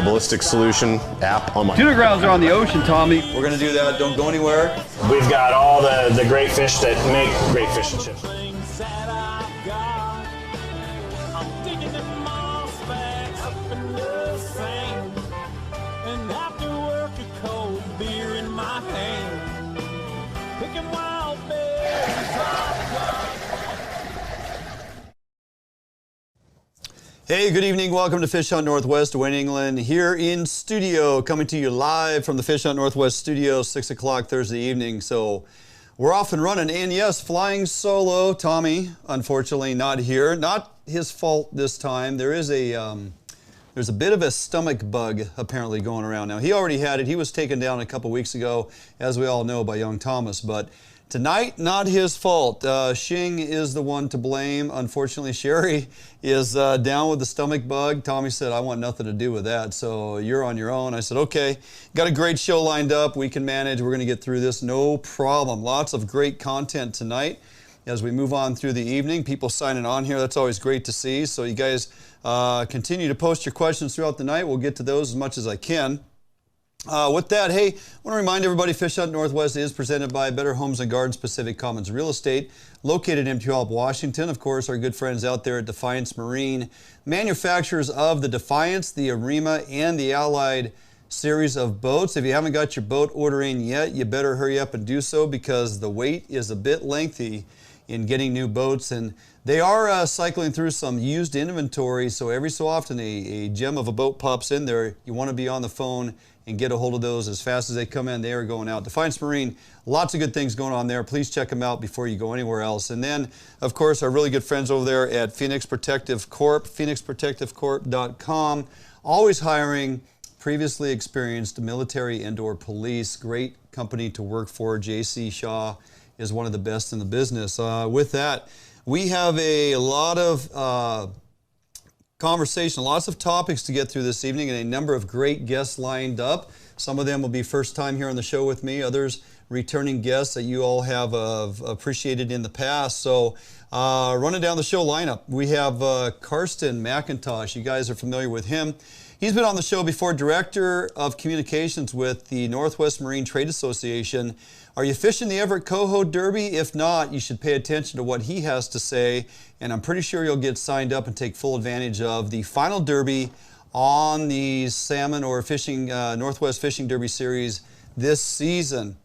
ballistic solution app on my... Tuna grounds are on the ocean, Tommy. We're going to do that. Don't go anywhere. We've got all the great fish that make great fish and chips. Hey, good evening. Welcome to Fish Hunt Northwest. Wayne England here in studio, coming to you live from the Fish Hunt Northwest studio, 6 o'clock Thursday evening. So we're off and running. And yes, flying solo. Tommy, unfortunately, not here. Not his fault this time. There's a bit of a stomach bug apparently going around now. He already had it. He was taken down a couple weeks ago, as we all know, by young Thomas. But tonight, not his fault. Shing is the one to blame. Unfortunately, Sherry is down with the stomach bug. Tommy said, I want nothing to do with that, so you're on your own. I said, okay, got a great show lined up. We can manage. We're going to get through this, no problem. Lots of great content tonight as we move on through the evening. People signing on here, that's always great to see. So you guys continue to post your questions throughout the night. We'll get to those as much as I can. With that, hey, I want to remind everybody Fish Hunt Northwest is presented by Better Homes and Gardens Pacific Commons Real Estate, located in Puyallup, Washington. Of course, our good friends out there at Defiance Marine, manufacturers of the Defiance, the Arima, and the Allied series of boats. If you haven't got your boat order in yet, you better hurry up and do so because the wait is a bit lengthy in getting new boats, and they are cycling through some used inventory, so every so often a gem of a boat pops in there. You want to be on the phone and get a hold of those as fast as they come in. They are going out. Defiance Marine, lots of good things going on there. Please check them out before you go anywhere else. And then, of course, our really good friends over there at Phoenix Protective Corp, phoenixprotectivecorp.com, always hiring previously experienced military and/or police. Great company to work for. J.C. Shaw is one of the best in the business. With that, we have a lot of conversation, lots of topics to get through this evening, and a number of great guests lined up. Some of them will be first time here on the show with me, others returning guests that you all have appreciated in the past. So running down the show lineup, we have Karsten McIntosh. You guys are familiar with him. He's been on the show before, Director of Communications with the Northwest Marine Trade Association. Are you fishing the Everett Coho Derby? If not, you should pay attention to what he has to say, and I'm pretty sure you'll get signed up and take full advantage of the final derby on the Salmon or Fishing Northwest Fishing Derby Series this season.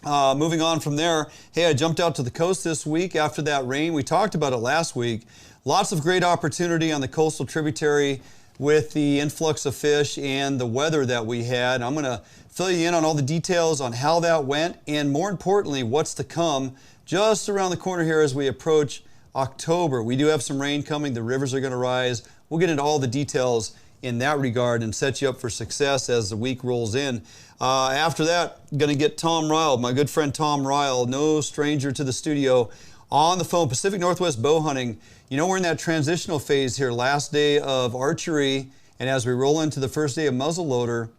Moving on from there, hey, I jumped out to the coast this week after that rain. We talked about it last week. Lots of great opportunity on the coastal tributary with the influx of fish and the weather that we had. I'm going to fill you in on all the details on how that went, and more importantly, what's to come just around the corner here as we approach October. We do have some rain coming. The rivers are going to rise. We'll get into all the details in that regard and set you up for success as the week rolls in. After that, going to get Tom Ryle, my good friend Tom Ryle, no stranger to the studio, on the phone. Pacific Northwest bow hunting. You know, we're in that transitional phase here, last day of archery, and as we roll into the first day of muzzleloader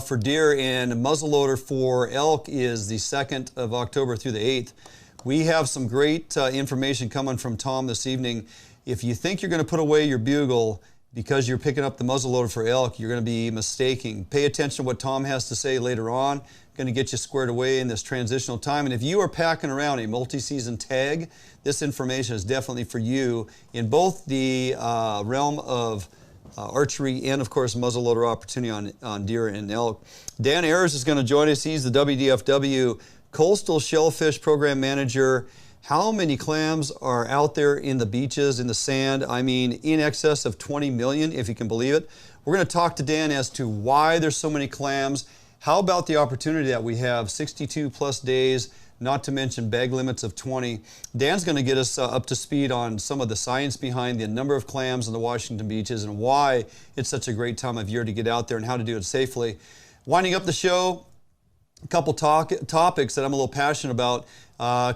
for deer, and muzzleloader for elk is the 2nd of October through the 8th. We have some great information coming from Tom this evening. If you think you're going to put away your bugle because you're picking up the muzzleloader for elk, you're going to be mistaking. Pay attention to what Tom has to say later on. Going to get you squared away in this transitional time. And if you are packing around a multi-season tag, this information is definitely for you in both the realm of archery and, of course, muzzleloader opportunity on deer and elk. Dan Ayres is going to join us. He's the WDFW Coastal Shellfish Program Manager. How many clams are out there in the beaches, in the sand? I mean, in excess of 20 million, if you can believe it. We're going to talk to Dan as to why there's so many clams. How about the opportunity that we have, 62 plus days, not to mention bag limits of 20. Dan's going to get us up to speed on some of the science behind the number of clams on the Washington beaches and why it's such a great time of year to get out there and how to do it safely. Winding up the show, a couple topics that I'm a little passionate about.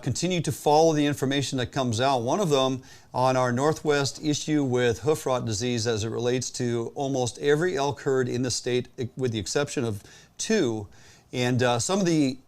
Continue to follow the information that comes out. One of them on our Northwest issue with hoof rot disease as it relates to almost every elk herd in the state with the exception of 2. And some of the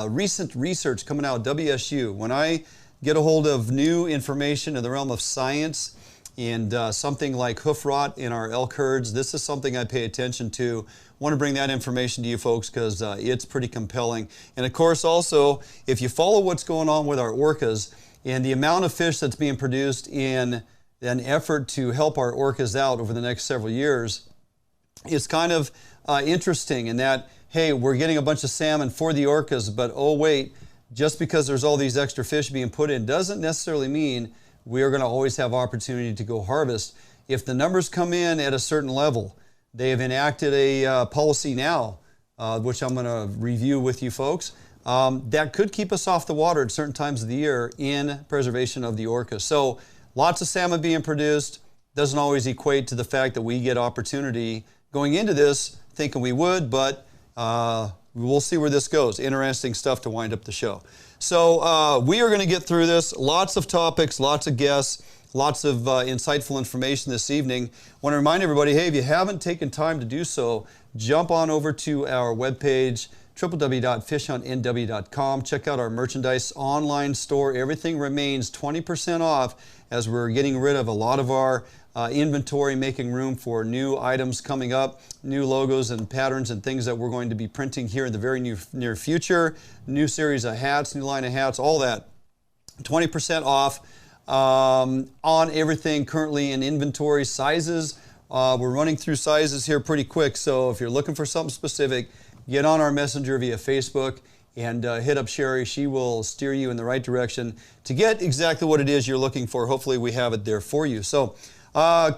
recent research coming out of WSU. When I get a hold of new information in the realm of science And something like hoof rot in our elk herds, this is something I pay attention to. Want to bring that information to you folks because it's pretty compelling. And of course also, if you follow what's going on with our orcas and the amount of fish that's being produced in an effort to help our orcas out over the next several years, it's kind of interesting in that, hey, we're getting a bunch of salmon for the orcas, but oh wait, just because there's all these extra fish being put in doesn't necessarily mean we are going to always have opportunity to go harvest. If the numbers come in at a certain level, they have enacted a policy now, which I'm going to review with you folks, that could keep us off the water at certain times of the year in preservation of the orca. So lots of salmon being produced doesn't always equate to the fact that we get opportunity going into this thinking we would, but we'll see where this goes. Interesting stuff to wind up the show. So we are going to get through this. Lots of topics, lots of guests, lots of insightful information this evening. I want to remind everybody, hey, if you haven't taken time to do so, jump on over to our webpage, www.fishhuntnw.com. Check out our merchandise online store. Everything remains 20% off as we're getting rid of a lot of our inventory, making room for new items coming up, new logos and patterns and things that we're going to be printing here in the very near future. New series of hats, new line of hats, all that. 20% off on everything currently in inventory. Sizes, we're running through sizes here pretty quick, so if you're looking for something specific, get on our messenger via Facebook and hit up Sherry. She will steer you in the right direction to get exactly what it is you're looking for. Hopefully we have it there for you. So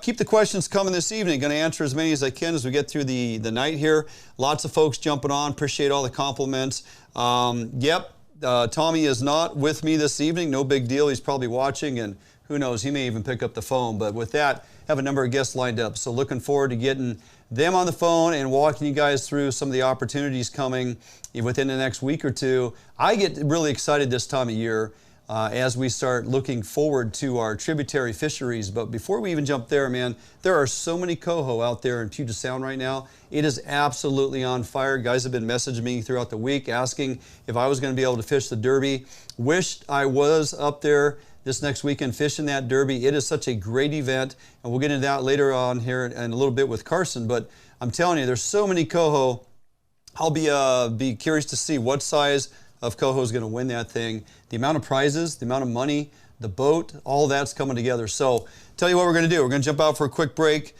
keep the questions coming this evening. Going to answer as many as I can as we get through the night here. Lots of folks jumping on. Appreciate all the compliments. Tommy is not with me this evening. No big deal. He's probably watching, and who knows, he may even pick up the phone. But with that, have a number of guests lined up. So looking forward to getting them on the phone and walking you guys through some of the opportunities coming within the next week or two. I get really excited this time of year as we start looking forward to our tributary fisheries. But before we even jump there, man, there are so many coho out there in Puget Sound right now. It is absolutely on fire. Guys have been messaging me throughout the week asking if I was going to be able to fish the Derby. Wished I was up there this next weekend fishing that Derby. It is such a great event, and we'll get into that later on here in a little bit with Karsten. But I'm telling you, there's so many coho. I'll be curious to see what size of coho is going to win that thing. The amount of prizes, the amount of money, the boat, all that's coming together. So tell you what we're going to do. We're going to jump out for a quick break.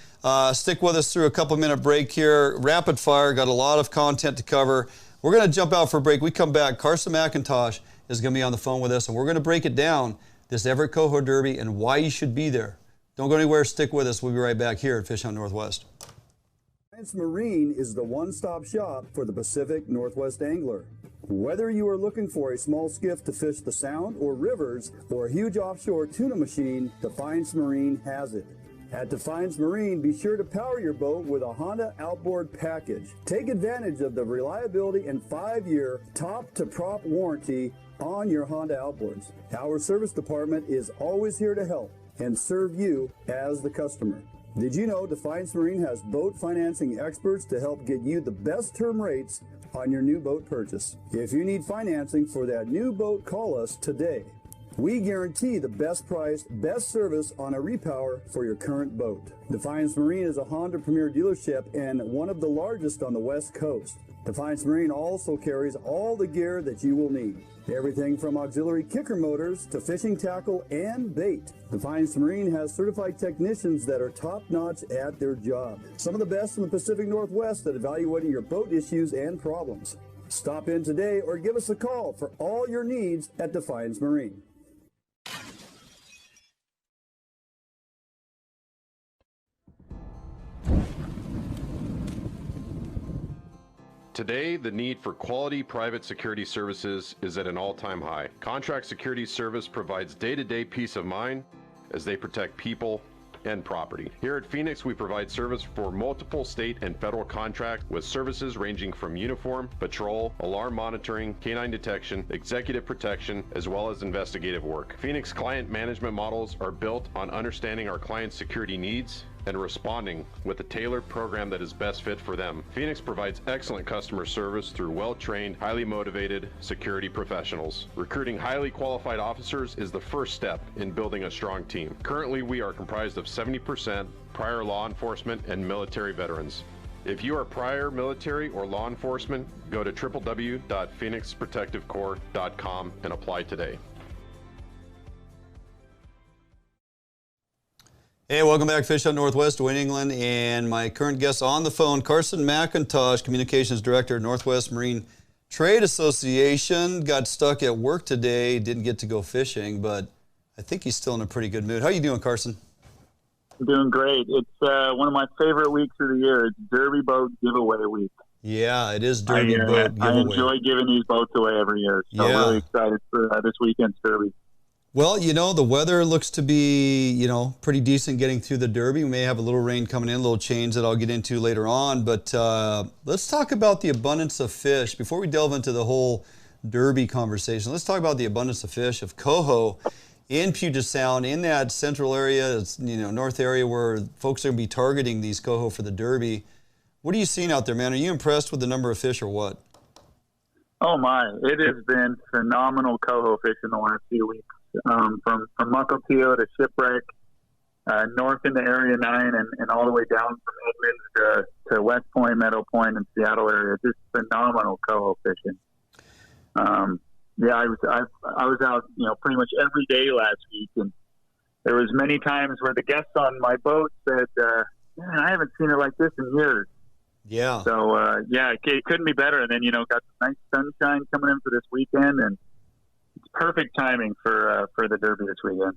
Stick with us through a couple-minute break here. Rapid fire, got a lot of content to cover. We're going to jump out for a break. We come back. Karsten McIntosh is going to be on the phone with us, and we're going to break it down, this Everett Coho Derby and why you should be there. Don't go anywhere. Stick with us. We'll be right back here at Fish Hunt Northwest. Alliance Marine is the one-stop shop for the Pacific Northwest angler. Whether you are looking for a small skiff to fish the Sound or rivers or a huge offshore tuna machine, Defiance Marine has it. At Defiance Marine, be sure to power your boat with a Honda outboard package. Take advantage of the reliability and 5-year top-to-prop warranty on your Honda outboards. Our service department is always here to help and serve you as the customer. Did you know Defiance Marine has boat financing experts to help get you the best term rates on your new boat purchase? If you need financing for that new boat, call us today. We guarantee the best price, best service on a repower for your current boat. Defiance Marine is a Honda Premier dealership and one of the largest on the West Coast. Defiance Marine also carries all the gear that you will need. Everything from auxiliary kicker motors to fishing tackle and bait. Defiance Marine has certified technicians that are top-notch at their job. Some of the best in the Pacific Northwest at evaluating your boat issues and problems. Stop in today or give us a call for all your needs at Defiance Marine. Today, the need for quality private security services is at an all-time high. Contract Security Service provides day-to-day peace of mind as they protect people and property. Here at Phoenix, we provide service for multiple state and federal contracts with services ranging from uniform, patrol, alarm monitoring, canine detection, executive protection, as well as investigative work. Phoenix client management models are built on understanding our clients' security needs and responding with a tailored program that is best fit for them. Phoenix provides excellent customer service through well-trained, highly motivated security professionals. Recruiting highly qualified officers is the first step in building a strong team. Currently, we are comprised of 70% prior law enforcement and military veterans. If you are prior military or law enforcement, go to www.phoenixprotectivecorps.com and apply today. Hey, welcome back, Fish Hunt Northwest, New England, and my current guest on the phone, Karsten McIntosh, Communications Director, Northwest Marine Trade Association. Got stuck at work today, didn't get to go fishing, but I think he's still in a pretty good mood. How you doing, Karsten? I'm doing great. It's one of my favorite weeks of the year. It's Derby Boat Giveaway Week. Yeah, it is Derby Boat Giveaway. I enjoy giving these boats away every year, so I'm really excited for this weekend's Derby. Well, you know, the weather looks to be, you know, pretty decent getting through the Derby. We may have a little rain coming in, a little change that I'll get into later on. But let's talk about the abundance of fish. Before we delve into the whole Derby conversation, let's talk about the abundance of fish of Coho in Puget Sound, in that central area, you know, north area where folks are going to be targeting these Coho for the Derby. What are you seeing out there, man? Are you impressed with the number of fish or what? Oh, my. It has been phenomenal Coho fish in the last few weeks. From Mukilteo to Shipwreck, north into Area 9, and all the way down from Edmonds to West Point, Meadow Point, and Seattle area. Just phenomenal Coho fishing. I was out, you know, pretty much every day last week, and there was many times where the guests on my boat said, "Man, I haven't seen it like this in years." Yeah. So it couldn't be better. And then, you know, got some nice sunshine coming in for this weekend, and it's perfect timing for the Derby this weekend.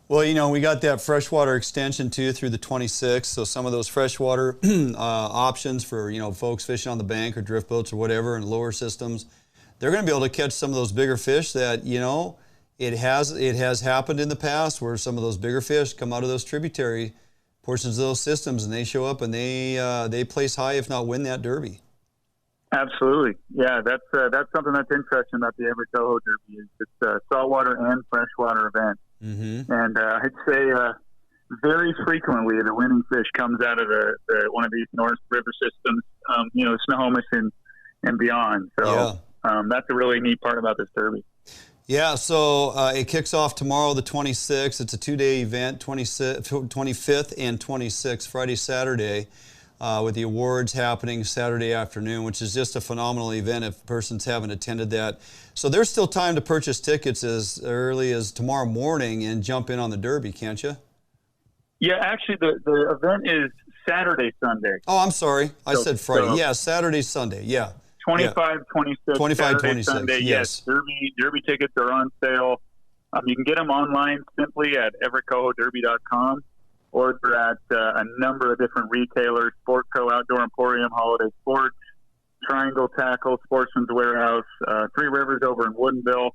Well, you know, we got that freshwater extension too through the 26th. So some of those freshwater options for, you know, folks fishing on the bank or drift boats or whatever and lower systems, they're going to be able to catch some of those bigger fish that, you know, it has happened in the past where some of those bigger fish come out of those tributary portions of those systems and they show up and they place high, if not win that Derby. Absolutely. Yeah, that's something that's interesting about the Everett Coho Derby. It's a saltwater and freshwater event. Mm-hmm. And I'd say very frequently the winning fish comes out of the one of these North River systems, you know, Snohomish and beyond. So that's a really neat part about this Derby. Yeah, so it kicks off tomorrow, the 26th. It's a two-day event, 25th and 26th, Friday, Saturday. With the awards happening Saturday afternoon, which is just a phenomenal event if persons haven't attended that. So there's still time to purchase tickets as early as tomorrow morning and jump in on the Derby, can't you? Yeah, actually the event is Saturday, Sunday. Oh, I'm sorry. I said Friday. Yeah, Saturday, Sunday. Yeah. 25, 26, 25, Saturday, 26, Sunday. yes. Derby tickets are on sale. You can get them online simply at everettcohoderby.com. or they're at a number of different retailers: Sportco, Outdoor Emporium, Holiday Sports, Triangle Tackle, Sportsman's Warehouse, Three Rivers over in Woodinville,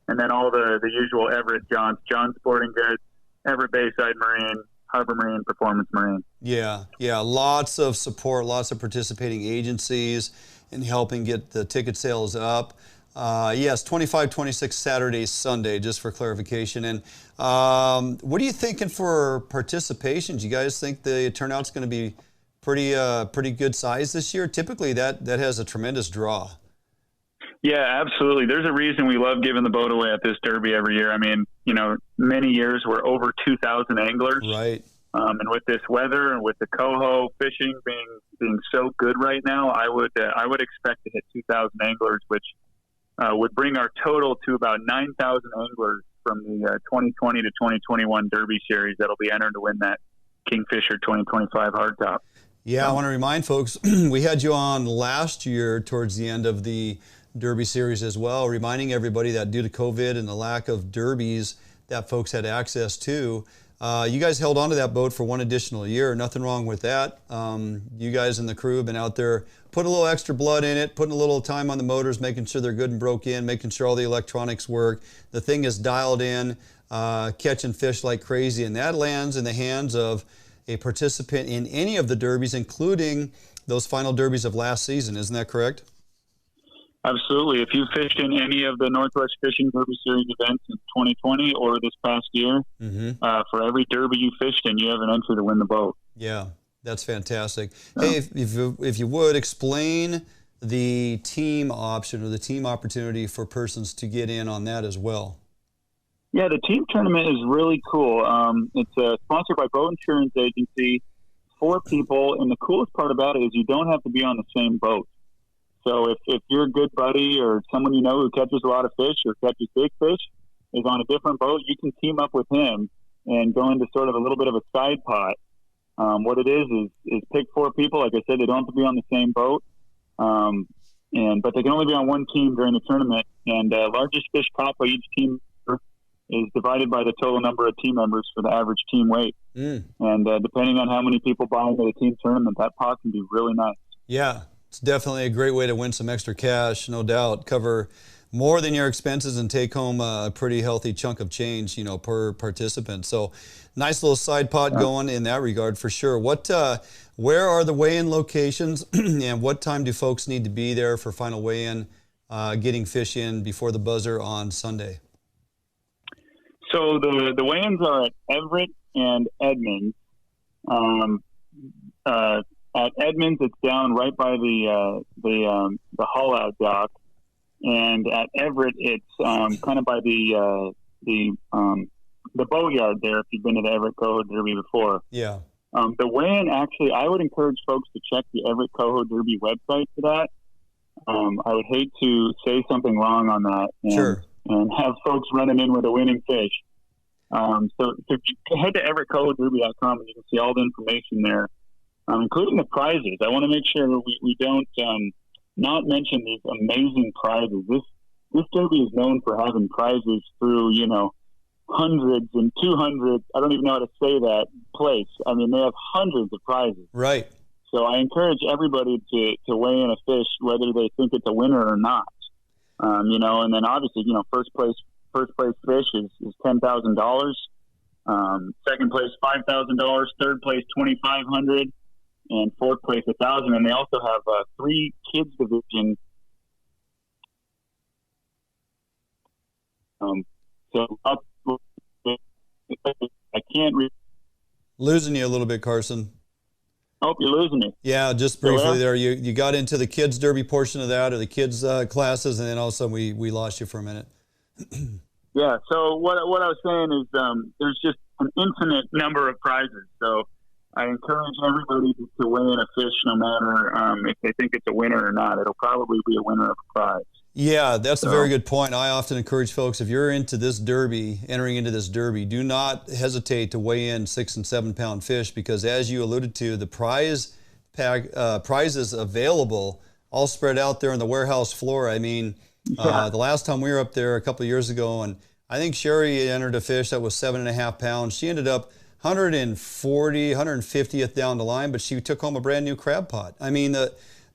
and then all the usual Everett, John Sporting Goods, Everett Bayside Marine, Harbor Marine, Performance Marine. Yeah, lots of support, lots of participating agencies in helping get the ticket sales up. Yes, 25, 26 Saturday, Sunday, just for clarification. And what are you thinking for participation? Do you guys think the turnout's going to be pretty good size this year? Typically, that has a tremendous draw. Yeah, absolutely. There's a reason we love giving the boat away at this Derby every year. I mean, you know, many years we're over 2,000 anglers. Right. And with this weather and with the Coho fishing being so good right now, I would expect to hit 2,000 anglers, which would bring our total to about 9,000 anglers from the 2020 to 2021 Derby series that'll be entered to win that Kingfisher 2025 hardtop. Yeah, I want to remind folks, we had you on last year towards the end of the Derby series as well, reminding everybody that due to COVID and the lack of derbies that folks had access to, you guys held on to that boat for one additional year. Nothing wrong with that. You guys and the crew have been out there putting a little extra blood in it, putting a little time on the motors, making sure they're good and broke in, making sure all the electronics work. The thing is dialed in, catching fish like crazy, and that lands in the hands of a participant in any of the derbies, including those final derbies of last season. Isn't that correct? Absolutely. If you fished in any of the Northwest Fishing Derby Series events in 2020 or this past year, for every derby you fished in, you have an entry to win the boat. Yeah, that's fantastic. Hey, if you would, explain the team option or the team opportunity for persons to get in on that as well. Yeah, the team tournament is really cool. It's sponsored by Boat Insurance Agency, 4 people, and the coolest part about it is you don't have to be on the same boat. So if you're a good buddy or someone you know who catches a lot of fish or catches big fish is on a different boat, you can team up with him and go into sort of a little bit of a side pot. What it is pick 4 people. Like I said, they don't have to be on the same boat, but they can only be on one team during the tournament. And largest fish caught by each team is divided by the total number of team members for the average team weight. And depending on how many people buy into the team tournament, that pot can be really nice. Yeah, it's definitely a great way to win some extra cash, no doubt. Cover more than your expenses and take home a pretty healthy chunk of change, per participant. So nice little side pot going in that regard for sure. Where are the weigh-in locations and what time do folks need to be there for final weigh-in, getting fish in before the buzzer on Sunday? So the weigh-ins are at Everett and Edmonds. At Edmonds, it's down right by the haul-out dock. And at Everett, it's kind of by the boatyard there, if you've been to the Everett Coho Derby before. Yeah. The weigh-in, actually, I would encourage folks to check the Everett Coho Derby website for that. I would hate to say something wrong on that and have folks running in with a winning fish. So head to EverettCohoDerby.com and you can see all the information there, including the prizes. I want to make sure we don't not mention these amazing prizes. This derby is known for having prizes through, hundreds and 200. I don't even know how to say that place. I mean, they have hundreds of prizes. Right. So I encourage everybody to weigh in a fish, whether they think it's a winner or not. And then obviously, first place fish is $10,000. Second place $5,000. Third place $2,500. And fourth place $1,000, and they also have 3 kids division. So up, I can't. Losing you a little bit, Karsten. Oh, you're losing me. Yeah, just briefly there. You got into the kids derby portion of that, or the kids classes, and then all of a sudden we lost you for a minute. Yeah. So what I was saying is there's just an infinite number of prizes. So I encourage everybody to weigh in a fish, no matter if they think it's a winner or not. It'll probably be a winner of a prize. Yeah, that's a very good point. I often encourage folks, if you're into this derby, entering into this derby, do not hesitate to weigh in 6 and 7 pound fish, because as you alluded to, the prizes available all spread out there on the warehouse floor. I mean, the last time we were up there a couple of years ago, and I think Sherry entered a fish that was 7.5 pounds. She ended up 150th down the line, but she took home a brand new crab pot. I mean, the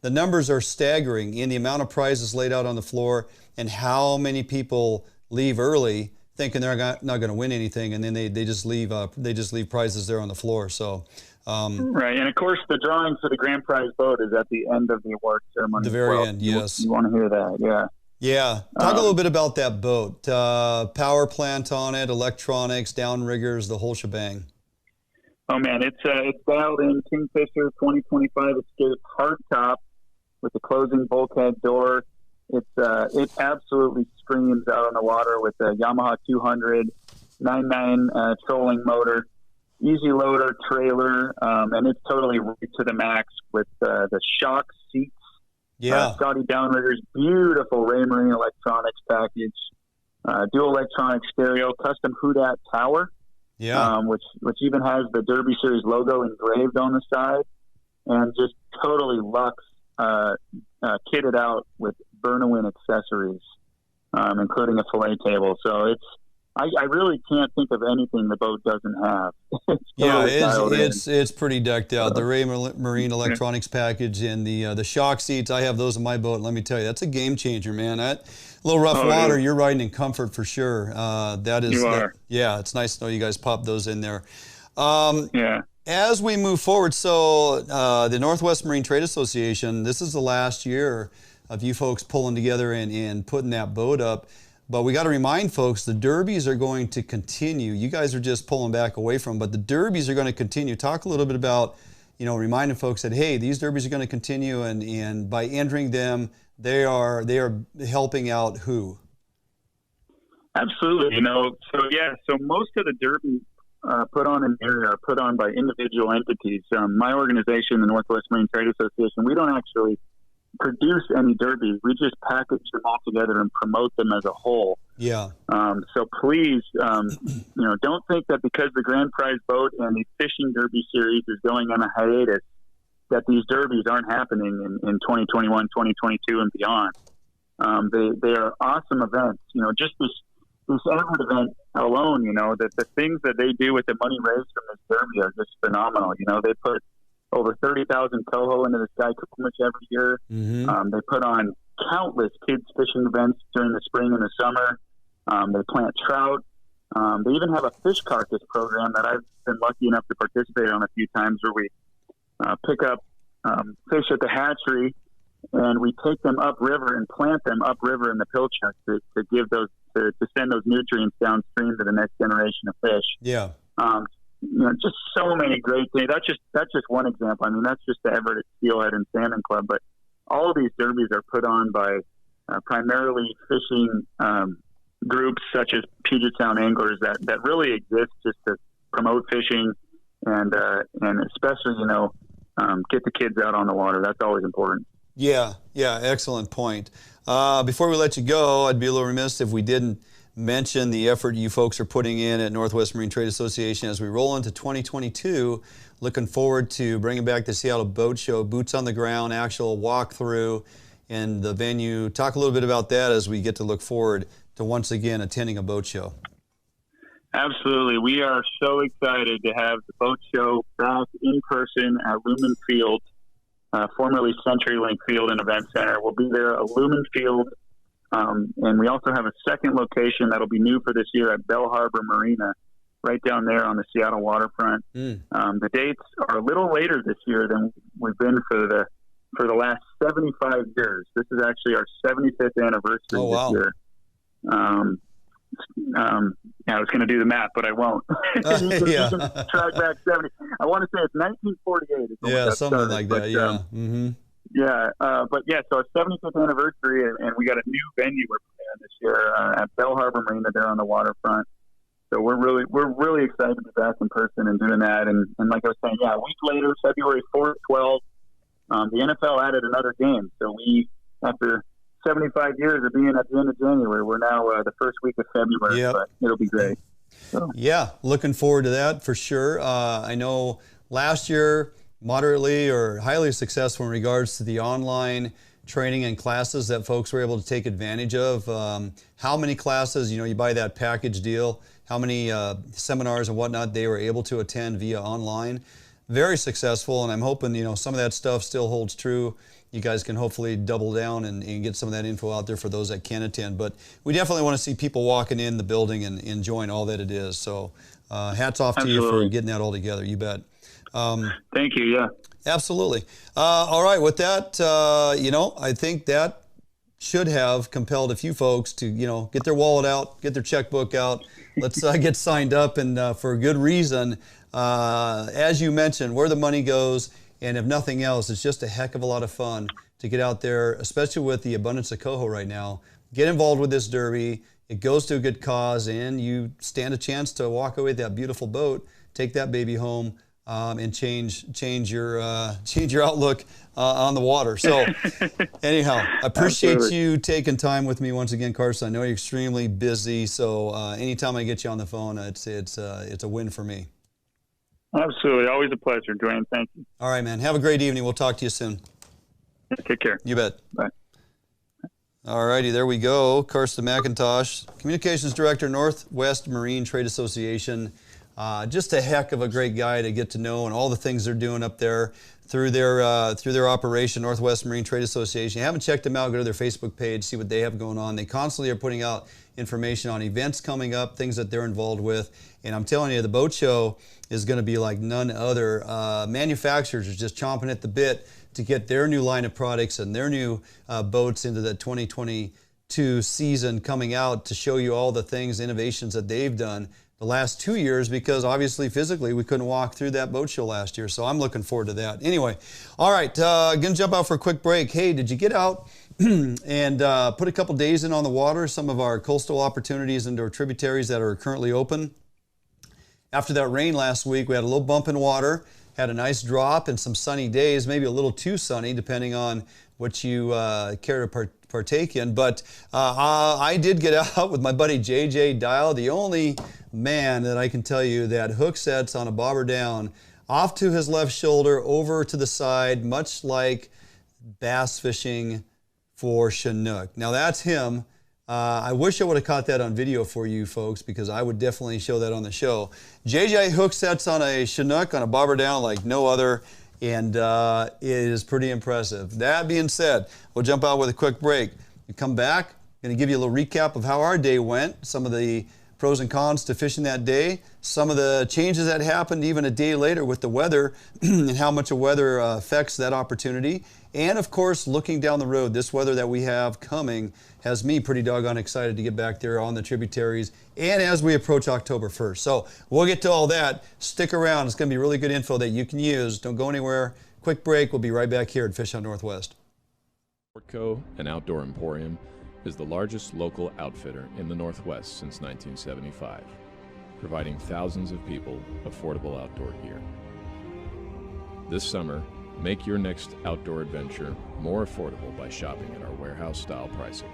numbers are staggering in the amount of prizes laid out on the floor and how many people leave early thinking they're not going to win anything, and then they just leave prizes there on the floor. So right, and of course the drawing for the grand prize boat is at the end of the award ceremony. The very end, yes. You want to hear that, yeah. Yeah, talk a little bit about that boat. Power plant on it, electronics, downriggers, the whole shebang. Oh man, it's dialed in Kingfisher 2025 Escape hardtop with the closing bulkhead door. It absolutely screams out on the water with a Yamaha 200 9.9 trolling motor, easy loader trailer, and it's totally right to the max with the shock seats. Yeah, Scotty Downrigger's beautiful Raymarine electronics package, dual electronic stereo, custom HOODIES tower. Yeah, which even has the Derby Series logo engraved on the side, and just totally luxe, kitted out with burn-a-win accessories, including a fillet table. So I really can't think of anything the boat doesn't have. It's pretty decked out. The Raymarine electronics package and the shock seats, I have those in my boat, and let me tell you, that's a game changer, man. A little rough water, you're riding in comfort for sure. It's nice to know you guys popped those in there. As we move forward, so the Northwest Marine Trade Association, this is the last year of you folks pulling together and putting that boat up. But we got to remind folks the derbies are going to continue. You guys are just pulling back away from them, but the derbies are going to continue. Talk a little bit about, reminding folks that, hey, these derbies are going to continue, and by entering them, they are helping out who? Absolutely. So most of the derbies put on in the area are put on by individual entities. My organization, the Northwest Marine Trade Association, we don't actually produce any derbies. We just package them all together and promote them as a whole. Yeah. So please, don't think that because the Grand Prize Boat and the Fishing Derby Series is going on a hiatus, that these derbies aren't happening in 2021, 2022, and beyond. They are awesome events. Just this Everett event alone, that the things that they do with the money raised from this derby are just phenomenal. They put over 30,000 Coho into the Sky Coolidge every year. Mm-hmm. They put on countless kids fishing events during the spring and the summer. They plant trout. They even have a fish carcass program that I've been lucky enough to participate on a few times, where we pick up fish at the hatchery and we take them upriver and plant them upriver in the pilchard to give those to send those nutrients downstream to the next generation of fish. Yeah. Just so many great things. That's just one example. I mean, that's just the Everett Steelhead and Salmon Club, but all of these derbies are put on by primarily fishing groups such as Puget Sound anglers that really exist just to promote fishing and especially get the kids out on the water. That's always important. Yeah, excellent point. Before we let you go, I'd be a little remiss if we didn't mention the effort you folks are putting in at Northwest Marine Trade Association as we roll into 2022. Looking forward to bringing back the Seattle Boat Show, boots on the ground, actual walkthrough, and the venue. Talk a little bit about that as we get to look forward to once again attending a boat show. Absolutely. We are so excited to have the boat show back in person at Lumen Field, formerly CenturyLink Field and Event Center. We'll be there at Lumen Field. And we also have a second location that'll be new for this year at Bell Harbor Marina, right down there on the Seattle waterfront. The dates are a little later this year than we've been for the last 75 years. This is actually our 75th anniversary this year. I was going to do the math, but I won't. You can track back 70. I want to say it's 1948. Yeah, something like that. But, so our 75th anniversary, and we got a new venue we're playing this year at Bell Harbor Marina there on the waterfront. So we're really excited to be back in person and doing that. And like I was saying, a week later, February 4th, 12th, the NFL added another game. So we, after 75 years of being at the end of January, we're now the first week of February. Yep. But it'll be great. So. Yeah, looking forward to that for sure. I know last year, moderately or highly successful in regards to the online training and classes that folks were able to take advantage of. How many classes, you buy that package deal, how many seminars and whatnot they were able to attend via online. Very successful, and I'm hoping, some of that stuff still holds true. You guys can hopefully double down and get some of that info out there for those that can attend. But we definitely want to see people walking in the building and enjoying all that it is. So hats off to you for getting that all together. You bet. Thank you. Yeah, absolutely. All right. With that, I think that should have compelled a few folks to, get their wallet out, get their checkbook out. Let's get signed up, and for a good reason. As you mentioned, where the money goes, and if nothing else, it's just a heck of a lot of fun to get out there, especially with the abundance of Coho right now. Get involved with this derby. It goes to a good cause, and you stand a chance to walk away with that beautiful boat, take that baby home, and change your outlook on the water. So anyhow, I appreciate you taking time with me once again, Karsten. I know you're extremely busy, so anytime I get you on the phone, it's a win for me. Absolutely. Always a pleasure, Dwayne. Thank you. All right, man. Have a great evening. We'll talk to you soon. Take care. You bet. Bye. All righty, there we go. Karsten McIntosh, Communications Director, Northwest Marine Trade Association. Just a heck of a great guy to get to know, and all the things they're doing up there through their operation, Northwest Marine Trade Association. You haven't checked them out, go to their Facebook page, see what they have going on. They constantly are putting out information on events coming up, things that they're involved with. And I'm telling you, the boat show is going to be like none other. Manufacturers are just chomping at the bit to get their new line of products and their new boats into the 2022 to season coming out to show you all the things, innovations that they've done the last 2 years, because obviously physically we couldn't walk through that boat show last year. So I'm looking forward to that. Anyway, all right, gonna jump out for a quick break. Hey, did you get out and put a couple days in on the water? Some of our coastal opportunities into our tributaries that are currently open. After that rain last week, we had a little bump in water, had a nice drop and some sunny days, maybe a little too sunny depending on what you care to partake in. But I did get out with my buddy JJ Dial, the only man that I can tell you that hook sets on a bobber down off to his left shoulder, over to the side, much like bass fishing for Chinook. Now that's him. I wish I would have caught that on video for you folks, because I would definitely show that on the show. JJ hook sets on a Chinook on a bobber down like no other, and it is pretty impressive. That being said, we'll jump out with a quick break. We come back, going to give you a little recap of how our day went, some of the pros and cons to fishing that day, some of the changes that happened even a day later with the weather and how much the weather affects that opportunity. And of course, looking down the road, this weather that we have coming has me pretty doggone excited to get back there on the tributaries and as we approach October 1st. So we'll get to all that. Stick around. It's going to be really good info that you can use. Don't go anywhere. Quick break. We'll be right back here at Fish Hunt Northwest. Coho and Outdoor Emporium is the largest local outfitter in the Northwest since 1975, providing thousands of people affordable outdoor gear. This summer, make your next outdoor adventure more affordable by shopping at our warehouse-style pricing.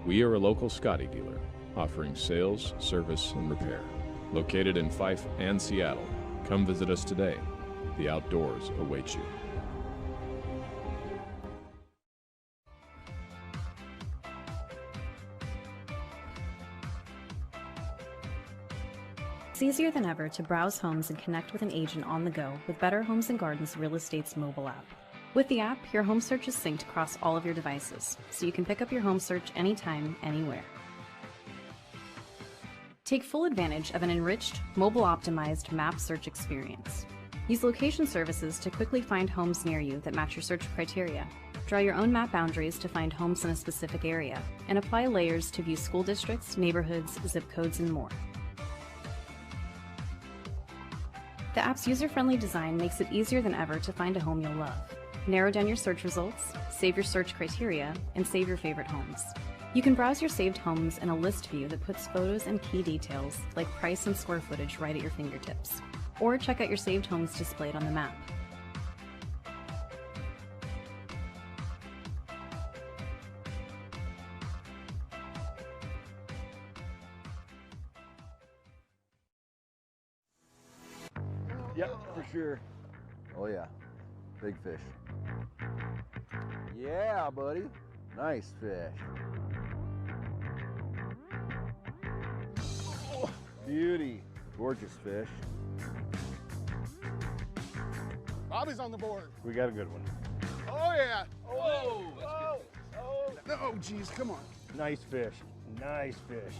We are a local Scotty dealer, offering sales, service, and repair. Located in Fife and Seattle, come visit us today. The outdoors await you. It's easier than ever to browse homes and connect with an agent on the go with Better Homes and Gardens Real Estate's mobile app. With the app, your home search is synced across all of your devices, so you can pick up your home search anytime, anywhere. Take full advantage of an enriched, mobile-optimized map search experience. Use location services to quickly find homes near you that match your search criteria. Draw your own map boundaries to find homes in a specific area, and apply layers to view school districts, neighborhoods, zip codes, and more. The app's user-friendly design makes it easier than ever to find a home you'll love. Narrow down your search results, save your search criteria, and save your favorite homes. You can browse your saved homes in a list view that puts photos and key details like price and square footage right at your fingertips. Or check out your saved homes displayed on the map. Yep, for sure. Oh yeah, big fish. Yeah, buddy. Nice fish. Oh, beauty. Gorgeous fish. Bobby's on the board. We got a good one. Oh yeah. Oh, oh, geez, come on. Nice fish. Nice fish.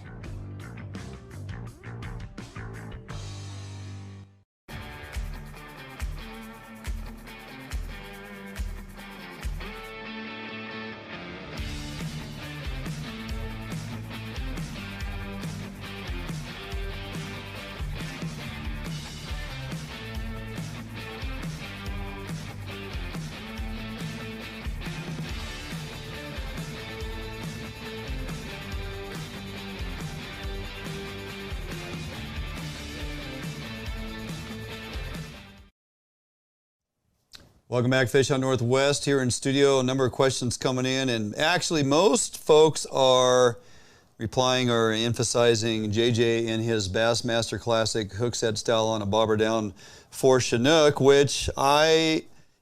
Welcome back, Fish Hunt Northwest here in studio. A number of questions coming in, and actually most folks are replying or emphasizing JJ in his Bassmaster Classic hook set style on a bobber down for Chinook, which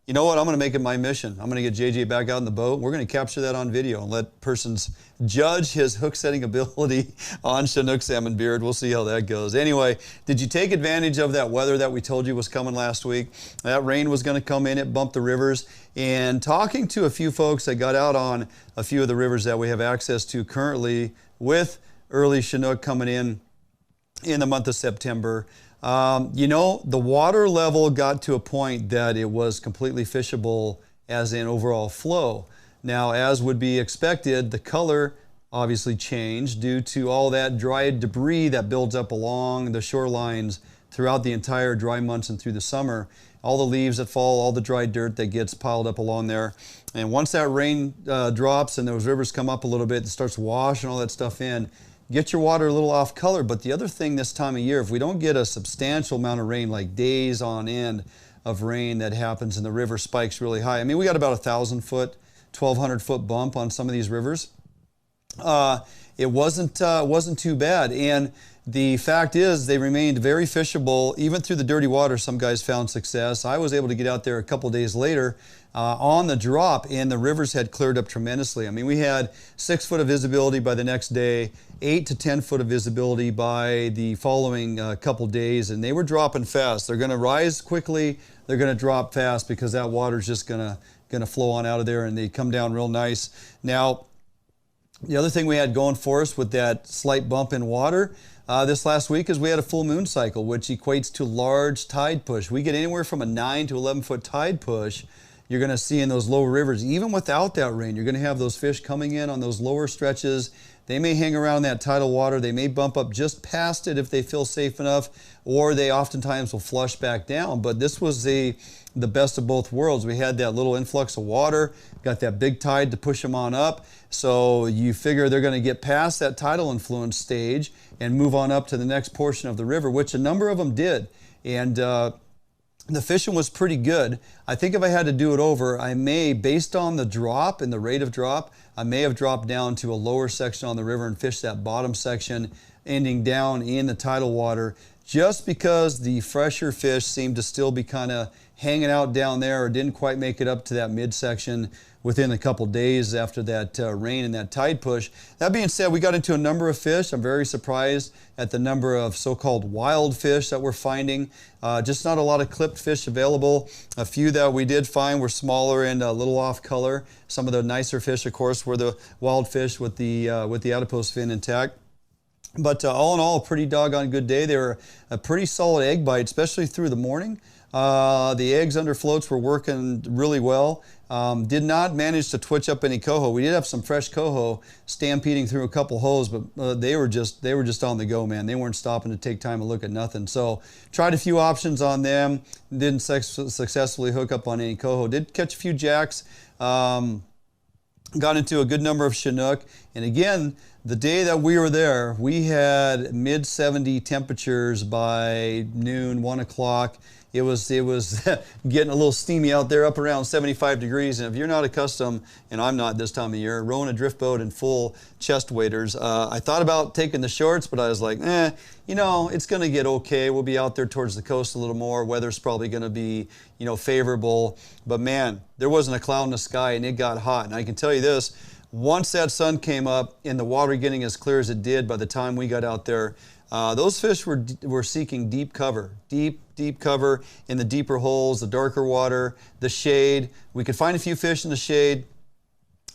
you know what, I'm going to make it my mission. I'm going to get JJ back out in the boat. We're going to capture that on video and let persons judge his hook setting ability on Chinook salmon beard. We'll see how that goes. Anyway, did you take advantage of that weather that we told you was coming last week? That rain was going to come in, it bumped the rivers. And talking to a few folks that got out on a few of the rivers that we have access to currently with early Chinook coming in the month of September, you know, the water level got to a point that it was completely fishable as in overall flow. Now, as would be expected, the color obviously changed due to all that dry debris that builds up along the shorelines throughout the entire dry months and through the summer. All the leaves that fall, all the dry dirt that gets piled up along there. And once that rain drops and those rivers come up a little bit, it starts washing all that stuff in. Get your water a little off color. But the other thing this time of year, if we don't get a substantial amount of rain, like days on end of rain that happens and the river spikes really high. I mean, we got about 1,000 foot, 1,200 foot bump on some of these rivers. It wasn't too bad. And the fact is they remained very fishable. Even through the dirty water, some guys found success. I was able to get out there a couple days later on the drop, and the rivers had cleared up tremendously. I mean, we had 6 foot of visibility by the next day, 8 to 10 foot of visibility by the following couple days, and they were dropping fast. They're going to rise quickly. They're going to drop fast because that water's just going to flow on out of there, and they come down real nice. Now, the other thing we had going for us with that slight bump in water this last week is we had a full moon cycle, which equates to large tide push. We get anywhere from a 9 to 11 foot tide push. You're going to see in those lower rivers, even without that rain, you're going to have those fish coming in on those lower stretches. They may hang around that tidal water. They may bump up just past it if they feel safe enough, or they oftentimes will flush back down. But this was the best of both worlds. We had that little influx of water, got that big tide to push them on up. So you figure they're going to get past that tidal influence stage and move on up to the next portion of the river, which a number of them did. And the fishing was pretty good. I think if I had to do it over, I may, based on the drop and the rate of drop, I may have dropped down to a lower section on the river and fished that bottom section, ending down in the tidal water, just because the fresher fish seemed to still be kind of hanging out down there or didn't quite make it up to that midsection within a couple days after that rain and that tide push. That being said, we got into a number of fish. I'm very surprised at the number of so-called wild fish that we're finding. Just not a lot of clipped fish available. A few that we did find were smaller and a little off color. Some of the nicer fish, of course, were the wild fish with the adipose fin intact. But all in all, a pretty doggone good day. They were a pretty solid egg bite, especially through the morning. The eggs under floats were working really well. Did not manage to twitch up any coho. We did have some fresh coho stampeding through a couple holes, but they were just on the go, man. They weren't stopping to take time and look at nothing. So tried a few options on them. Didn't successfully hook up on any coho. Did catch a few jacks. Got into a good number of Chinook. And again, the day that we were there, we had mid-70 temperatures by noon, 1 o'clock. It was getting a little steamy out there, up around 75 degrees. And if you're not accustomed, and I'm not this time of year, rowing a drift boat in full chest waders, I thought about taking the shorts, but I was like, it's going to get okay. We'll be out there towards the coast a little more. Weather's probably going to be, favorable. But man, there wasn't a cloud in the sky, and it got hot. And I can tell you this, once that sun came up and the water getting as clear as it did by the time we got out there, those fish were seeking deep cover, deep cover in the deeper holes, the darker water, the shade. We could find a few fish in the shade,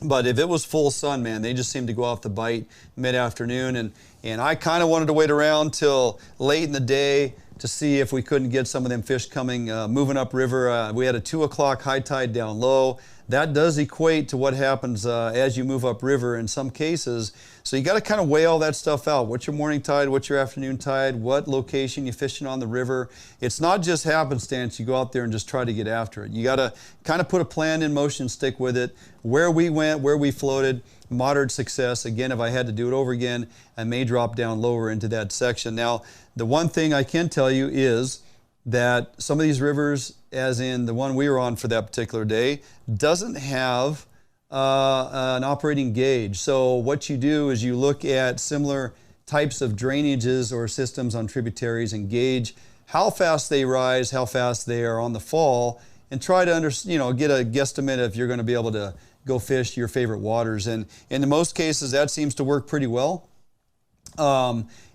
but if it was full sun, man, they just seemed to go off the bite mid-afternoon. And I kind of wanted to wait around till late in the day to see if we couldn't get some of them fish coming, moving upriver. We had a 2 o'clock high tide down low. That does equate to what happens as you move upriver in some cases. So you got to kind of weigh all that stuff out. What's your morning tide? What's your afternoon tide? What location you're fishing on the river? It's not just happenstance. You go out there and just try to get after it. You got to kind of put a plan in motion, stick with it. Where we went, where we floated, moderate success. Again, if I had to do it over again, I may drop down lower into that section. Now, the one thing I can tell you is that some of these rivers, as in the one we were on for that particular day, doesn't have an operating gauge. So what you do is you look at similar types of drainages or systems on tributaries and gauge how fast they rise, how fast they are on the fall, and try to get a guesstimate if you're going to be able to go fish your favorite waters. And in most cases, that seems to work pretty well.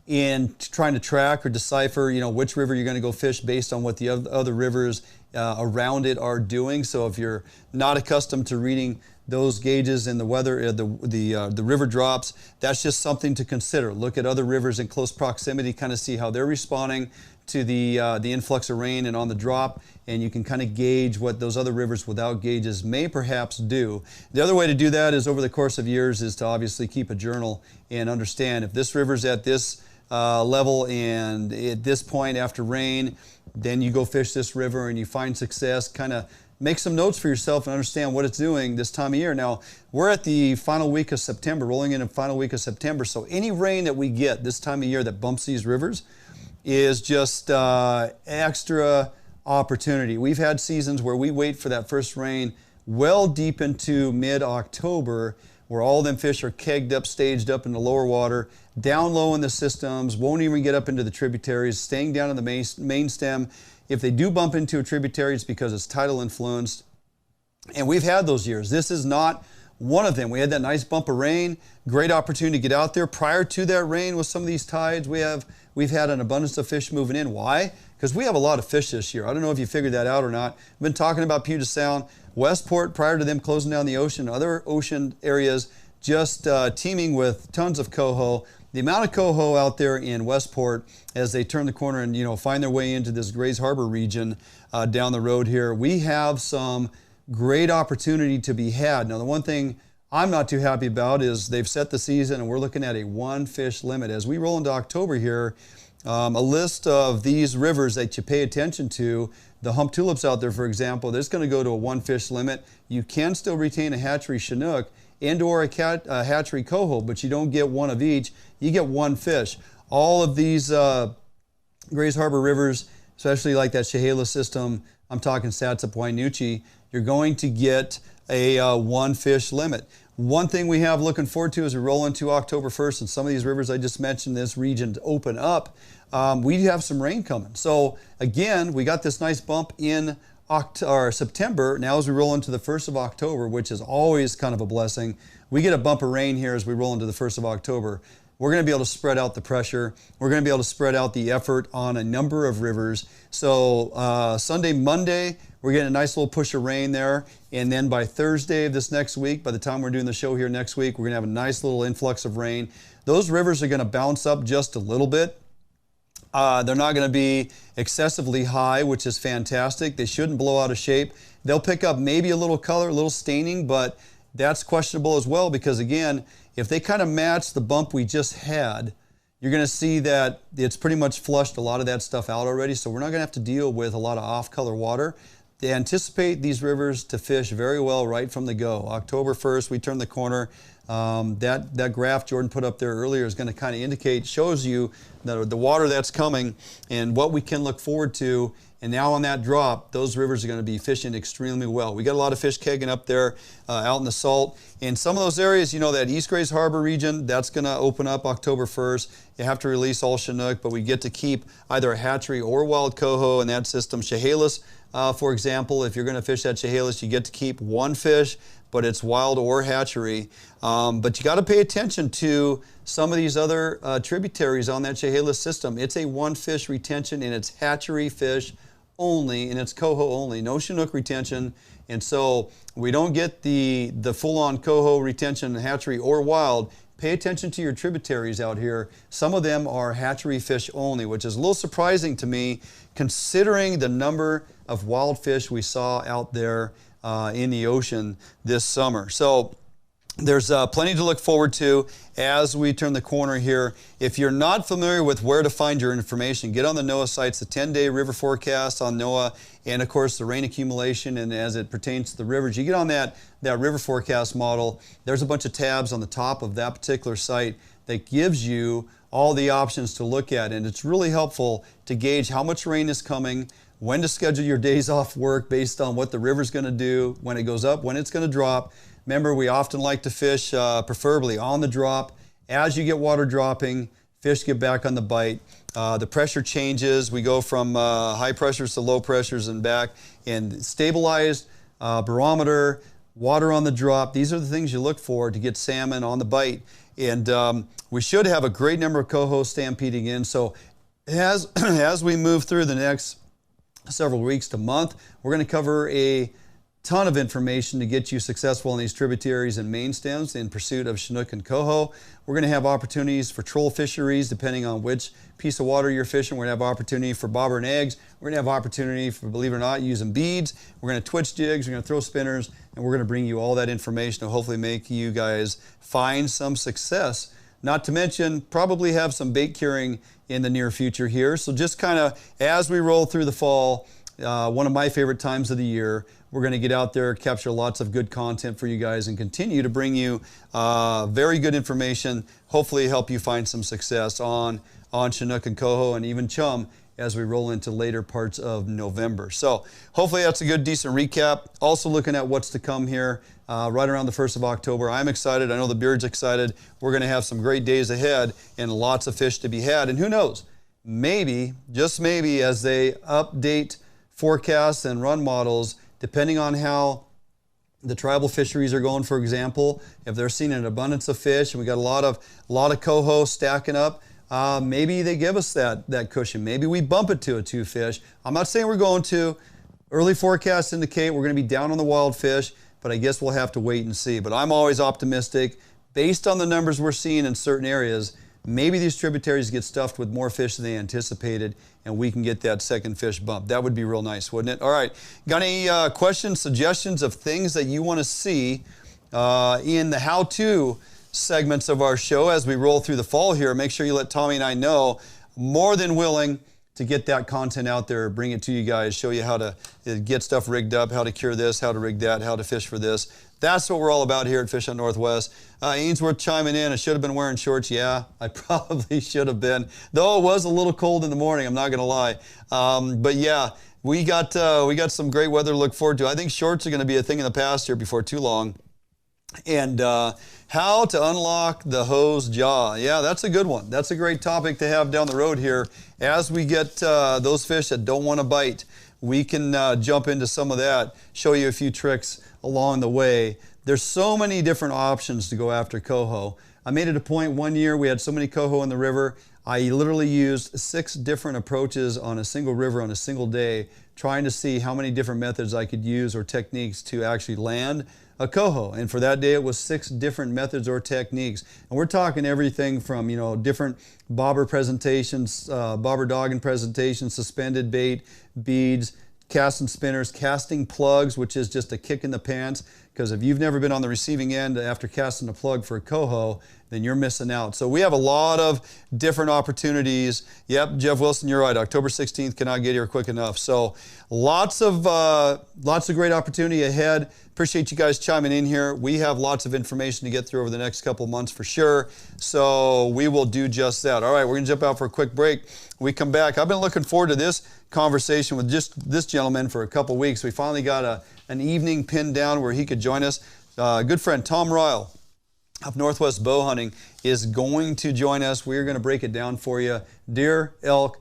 In trying to track or decipher, which river you're going to go fish based on what the other rivers around it are doing. So if you're not accustomed to reading those gauges in the weather, the river drops, that's just something to consider. Look at other rivers in close proximity, kind of see how they're responding to the influx of rain and on the drop, and you can kind of gauge what those other rivers without gauges may perhaps do. The other way to do that is over the course of years is to obviously keep a journal and understand if this river's at this level and at this point after rain, then you go fish this river and you find success, kind of make some notes for yourself and understand what it's doing this time of year. Now, we're at the final week of September, rolling in the final week of September, so any rain that we get this time of year that bumps these rivers is just extra opportunity. We've had seasons where we wait for that first rain well deep into mid-October, where all them fish are kegged up, staged up in the lower water, down low in the systems, won't even get up into the tributaries, staying down in the main stem. If they do bump into a tributary, it's because it's tidal influenced. And we've had those years. This is not one of them. We had that nice bump of rain, great opportunity to get out there. Prior to that rain with some of these tides, we've had an abundance of fish moving in. Why? Because we have a lot of fish this year. I don't know if you figured that out or not. I've been talking about Puget Sound, Westport, prior to them closing down the ocean, other ocean areas just teeming with tons of coho. The amount of coho out there in Westport as they turn the corner and find their way into this Grays Harbor region down the road here, we have some great opportunity to be had. Now, the one thing I'm not too happy about is they've set the season and we're looking at a one fish limit. As we roll into October here, a list of these rivers that you pay attention to, the hump tulips out there, for example, that's going to go to a one fish limit. You can still retain a hatchery Chinook and or a hatchery coho, but you don't get one of each. You get one fish. All of these Grays Harbor rivers, especially like that Chehalis system, I'm talking Satsop, Wainuchi, you're going to get a one fish limit. One thing we have looking forward to as we roll into October 1st and some of these rivers I just mentioned, this region to open up, we have some rain coming. So again, we got this nice bump in September. Now as we roll into the 1st of October, which is always kind of a blessing, we get a bump of rain here as we roll into the 1st of October. We're going to be able to spread out the pressure. We're going to be able to spread out the effort on a number of rivers. So Sunday, Monday, we're getting a nice little push of rain there. And then by Thursday of this next week, by the time we're doing the show here next week, we're going to have a nice little influx of rain. Those rivers are going to bounce up just a little bit. They're not going to be excessively high, which is fantastic. They shouldn't blow out of shape. They'll pick up maybe a little color, a little staining, but that's questionable as well because, again, if they kind of match the bump we just had, you're going to see that it's pretty much flushed a lot of that stuff out already, so we're not going to have to deal with a lot of off-color water. They anticipate these rivers to fish very well right from the go. October 1st, we turn the corner. That graph Jordan put up there earlier is going to kind of indicate, shows you the water that's coming and what we can look forward to. And now on that drop, those rivers are going to be fishing extremely well. We got a lot of fish kegging up there out in the salt. In some of those areas, that East Grays Harbor region, that's going to open up October 1st. You have to release all Chinook, but we get to keep either a hatchery or wild coho in that system. Chehalis, for example, if you're going to fish that Chehalis, you get to keep one fish, but it's wild or hatchery. But you got to pay attention to some of these other tributaries on that Chehalis system. It's a one fish retention and it's hatchery fish only, and it's coho only, no Chinook retention. And so we don't get the full-on coho retention, hatchery or wild. Pay attention to your tributaries out here. Some of them are hatchery fish only, which is a little surprising to me considering the number of wild fish we saw out there in the ocean this summer. So there's plenty to look forward to as we turn the corner here. If you're not familiar with where to find your information, get on the NOAA sites, the 10-day river forecast on NOAA, and of course the rain accumulation and as it pertains to the rivers. You get on that river forecast model, there's a bunch of tabs on the top of that particular site that gives you all the options to look at, and it's really helpful to gauge how much rain is coming, when to schedule your days off work based on what the river's going to do, when it goes up, when it's going to drop. Remember, we often like to fish preferably on the drop. As you get water dropping, fish get back on the bite. The pressure changes. We go from high pressures to low pressures and back. And stabilized barometer, water on the drop, these are the things you look for to get salmon on the bite. And we should have a great number of coho stampeding in. So as we move through the next several weeks to month, we're going to cover a ton of information to get you successful in these tributaries and main stems in pursuit of Chinook and Coho. We're going to have opportunities for troll fisheries depending on which piece of water you're fishing. We're going to have opportunity for bobber and eggs. We're going to have opportunity for, believe it or not, using beads. We're going to twitch jigs. We're going to throw spinners, and we're going to bring you all that information to hopefully make you guys find some success. Not to mention, probably have some bait curing in the near future here. So just kind of as we roll through the fall, one of my favorite times of the year, we're going to get out there, capture lots of good content for you guys, and continue to bring you very good information, hopefully help you find some success on Chinook and Coho and even chum as we roll into later parts of November. So hopefully that's a good, decent recap. Also looking at what's to come here right around the 1st of October. I'm excited. I know the Beard's excited. We're going to have some great days ahead and lots of fish to be had. And who knows, maybe, just maybe, as they update forecasts and run models, depending on how the tribal fisheries are going, for example, if they're seeing an abundance of fish and we got a lot of coho stacking up, maybe they give us that cushion. Maybe we bump it to a 2 fish. I'm not saying we're going to. Early forecasts indicate we're going to be down on the wild fish, but I guess we'll have to wait and see. But I'm always optimistic. Based on the numbers we're seeing in certain areas, maybe these tributaries get stuffed with more fish than they anticipated, and we can get that second fish bump. That would be real nice, wouldn't it? All right, got any questions, suggestions of things that you want to see in the how-to segments of our show as we roll through the fall here? Make sure you let Tommy and I know. More than willing to get that content out there, bring it to you guys, show you how to get stuff rigged up, how to cure this, how to rig that, how to fish for this. That's what we're all about here at Fish Hunt Northwest. Ainsworth chiming in, I should have been wearing shorts. Yeah, I probably should have been, though it was a little cold in the morning, I'm not going to lie. But yeah, we got some great weather to look forward to. I think shorts are going to be a thing in the past here before too long. And how to unlock the hose jaw. Yeah, that's a good one. That's a great topic to have down the road here. As we get those fish that don't want to bite, we can jump into some of that, show you a few tricks along the way. There's so many different options to go after coho. I made it a point one year, we had so many coho in the river, I literally used 6 different approaches on a single river on a single day, trying to see how many different methods I could use or techniques to actually land a coho. And for that day, it was 6 different methods or techniques. And we're talking everything from, you know, different bobber presentations, bobber dogging presentations, suspended bait, beads, casting spinners, casting plugs, which is just a kick in the pants, because if you've never been on the receiving end after casting a plug for a coho, then you're missing out. So we have a lot of different opportunities. Yep, Jeff Wilson, you're right. October 16th cannot get here quick enough. So lots of great opportunity ahead. Appreciate you guys chiming in here. We have lots of information to get through over the next couple months for sure. So we will do just that. All right, we're gonna jump out for a quick break. When we come back, I've been looking forward to this conversation with just this gentleman for a couple weeks. We finally got an evening pinned down where he could join us. Good friend Tom Ryle of Northwest Bow Hunting is going to join us. We're going to break it down for you. Deer, elk,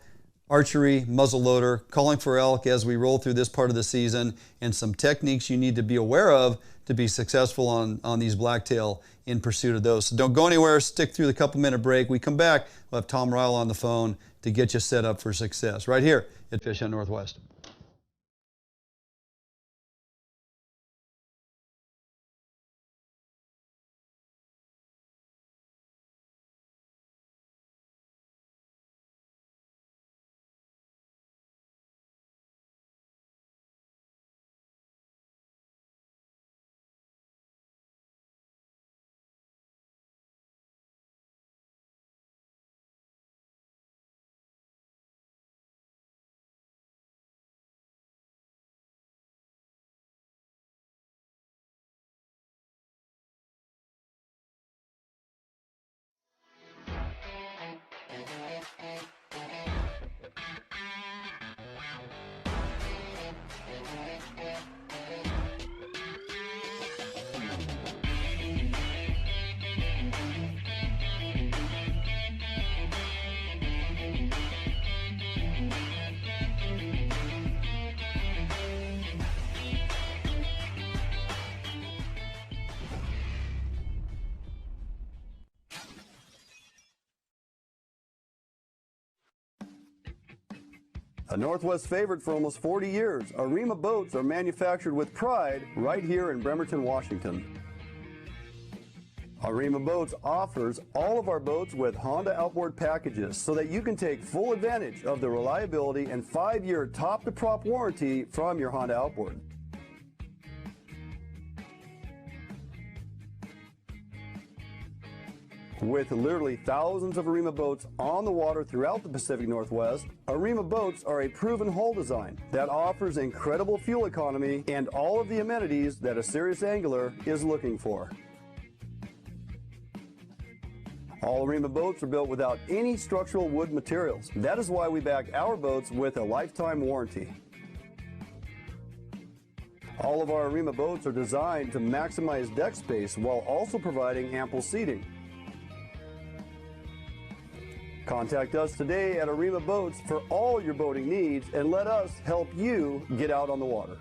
archery, muzzleloader, calling for elk as we roll through this part of the season, and some techniques you need to be aware of to be successful on these blacktail in pursuit of those. So don't go anywhere. Stick through the couple-minute break. We come back, we'll have Tom Ryle on the phone to get you set up for success right here at Fish Hunt Northwest. A Northwest favorite for almost 40 years, Arima boats are manufactured with pride right here in Bremerton, Washington. Arima Boats offers all of our boats with Honda outboard packages so that you can take full advantage of the reliability and 5-year top-to-prop warranty from your Honda outboard. With literally thousands of Arima boats on the water throughout the Pacific Northwest, Arima boats are a proven hull design that offers incredible fuel economy and all of the amenities that a serious angler is looking for. All Arima boats are built without any structural wood materials. That is why we back our boats with a lifetime warranty. All of our Arima boats are designed to maximize deck space while also providing ample seating. Contact us today at Arima Boats for all your boating needs and let us help you get out on the water.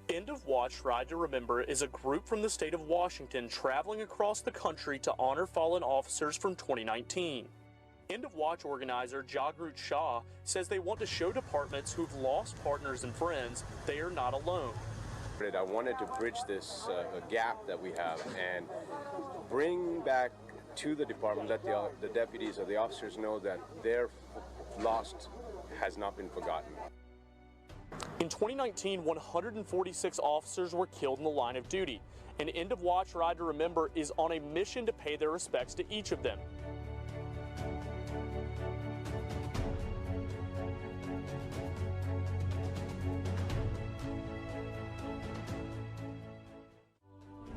End of Watch Ride to Remember is a group from the state of Washington traveling across the country to honor fallen officers from 2019. End of Watch organizer Jagrut Shah says they want to show departments who've lost partners and friends they are not alone. I wanted to bridge this gap that we have and bring back to the department, let the deputies or the officers know that their lost has not been forgotten. In 2019, 146 officers were killed in the line of duty, and End of Watch Ride to Remember is on a mission to pay their respects to each of them.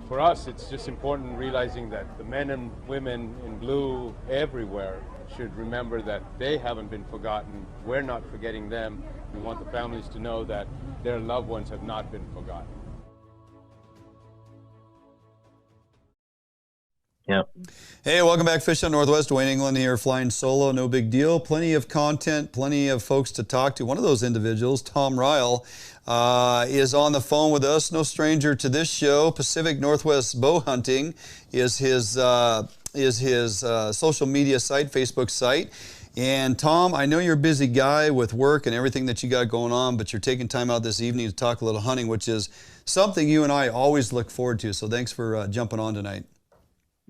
For us, it's just important realizing that the men and women in blue everywhere should remember that they haven't been forgotten. We're not forgetting them. We want the families to know that their loved ones have not been forgotten. Yep. Hey, welcome back. Fish on Northwest. Wayne England here, flying solo. No big deal. Plenty of content, plenty of folks to talk to. One of those individuals, Tom Ryle, is on the phone with us. No stranger to this show. Pacific Northwest Bow Hunting is his social media site, Facebook site. And Tom, I know you're a busy guy with work and everything that you got going on, but you're taking time out this evening to talk a little hunting, which is something you and I always look forward to. So thanks for jumping on tonight.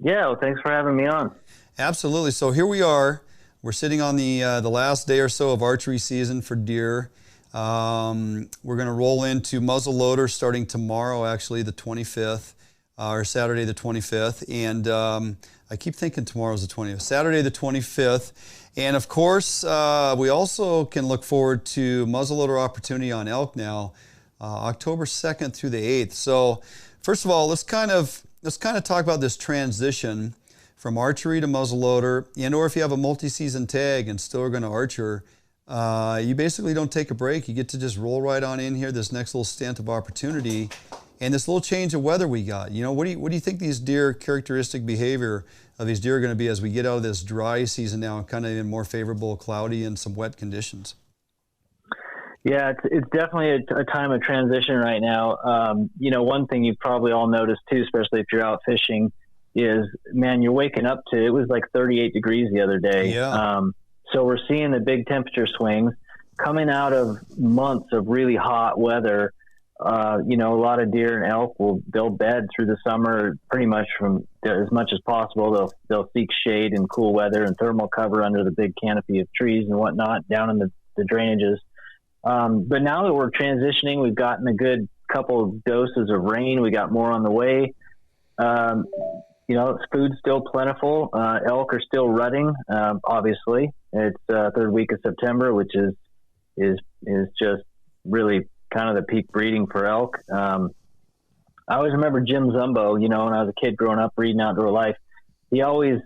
Yeah, well, thanks for having me on. Absolutely. So here we are. We're sitting on the last day or so of archery season for deer. We're going to roll into muzzleloader starting tomorrow, actually, the 25th, or Saturday the 25th. And I keep thinking tomorrow's the 20th. Saturday the 25th. And, of course, we also can look forward to muzzleloader opportunity on elk now, October 2nd through the 8th. So, first of all, let's kind of talk about this transition from archery to muzzleloader, and or if you have a multi-season tag and still are going to archer, you basically don't take a break. You get to just roll right on in here, this next little stint of opportunity, and this little change of weather we got. You know, what do you think these deer characteristic behavior of these deer are going to be as we get out of this dry season now and kind of in more favorable cloudy and some wet conditions? Yeah, it's definitely a time of transition right now. You know, one thing you've probably all noticed too, especially if you're out fishing, is, man, you're waking up to, it was like 38 degrees the other day. Yeah. So we're seeing the big temperature swings coming out of months of really hot weather. You know, a lot of deer and elk they'll bed through the summer pretty much from as much as possible. They'll seek shade and cool weather and thermal cover under the big canopy of trees and whatnot down in the drainages. But now that we're transitioning, we've gotten a good couple of doses of rain. We got more on the way. You know, food's still plentiful. Elk are still rutting. Obviously, it's third week of September, which is just really kind of the peak breeding for elk. I always remember Jim Zumbo. You know, when I was a kid growing up reading Outdoor Life, he always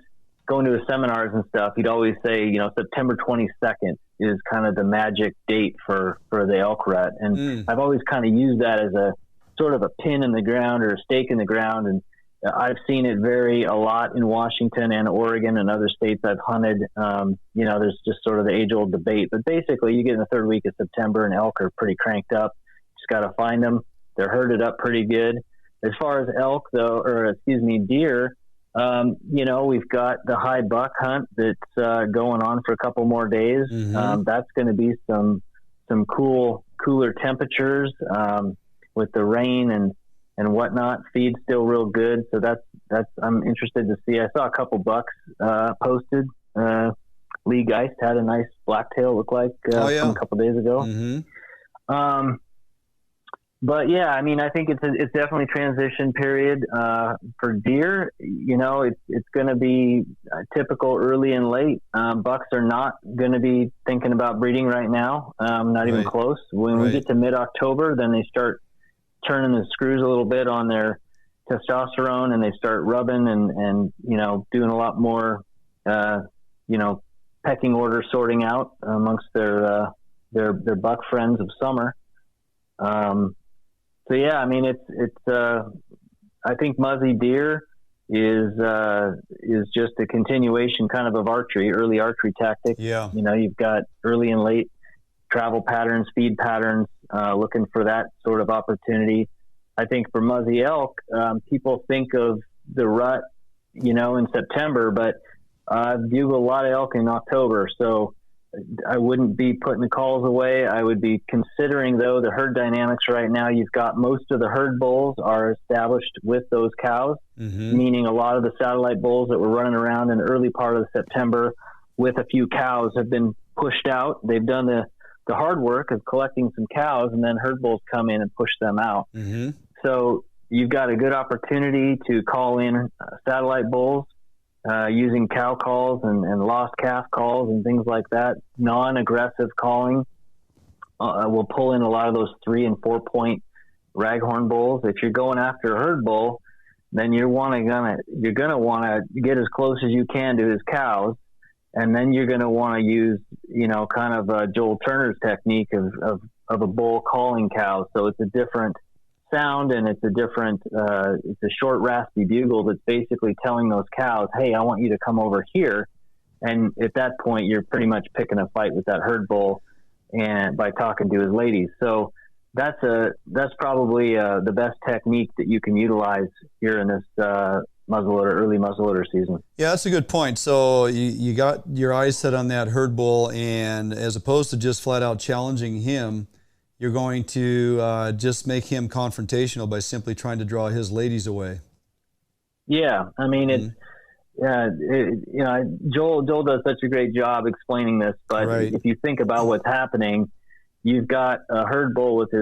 going to his seminars and stuff. He'd always say, you know, September 22nd is kind of the magic date for the elk rut. And I've always kind of used that as a sort of a pin in the ground or a stake in the ground. And I've seen it vary a lot in Washington and Oregon and other states I've hunted. You know, there's just sort of the age old debate, but basically you get in the third week of September and elk are pretty cranked up. Just got to find them. They're herded up pretty good. As far as elk though, or excuse me, deer, You know, we've got the high buck hunt that's going on for a couple more days. That's going to be some cooler temperatures with the rain and whatnot. Feed's still real good, so that's I'm interested to see. I saw a couple bucks posted. Lee Geist had a nice blacktail, look like from a couple days ago. But yeah, I mean, I think it's definitely transition period for deer. You know, it's going to be typical early and late. Bucks are not going to be thinking about breeding right now, not even close. When we get to mid-October, then they start turning the screws a little bit on their testosterone, and they start rubbing and you know, doing a lot more, you know, pecking order sorting out amongst their buck friends of summer. So yeah, I mean, I think muzzy deer is just a continuation kind of early archery tactic. Yeah. You know, you've got early and late travel patterns, feed patterns, looking for that sort of opportunity. I think for muzzy elk, people think of the rut, you know, in September, but I bugle a lot of elk in October. So I wouldn't be putting the calls away. I would be considering, though, the herd dynamics right now. You've got most of the herd bulls are established with those cows, meaning a lot of the satellite bulls that were running around in the early part of September with a few cows have been pushed out. They've done the hard work of collecting some cows, and then herd bulls come in and push them out. So you've got a good opportunity to call in satellite bulls, using cow calls and lost calf calls and things like that. Non-aggressive calling will pull in a lot of those 3 and 4 point raghorn bulls. If you're going after a herd bull, then you're gonna want to get as close as you can to his cows, and then you're gonna want to use, you know, kind of Joel Turner's technique of a bull calling cows. So it's a different sound, and it's a different it's a short raspy bugle that's basically telling those cows, hey, I want you to come over here. And at that point, you're pretty much picking a fight with that herd bull and by talking to his ladies. So that's probably the best technique that you can utilize here in this early muzzleloader season. Yeah, that's a good point. So you got your eyes set on that herd bull, and as opposed to just flat out challenging him, you're going to just make him confrontational by simply trying to draw his ladies away. Yeah, I mean, you know, Joel does such a great job explaining this, but if you think about what's happening, you've got a herd bull with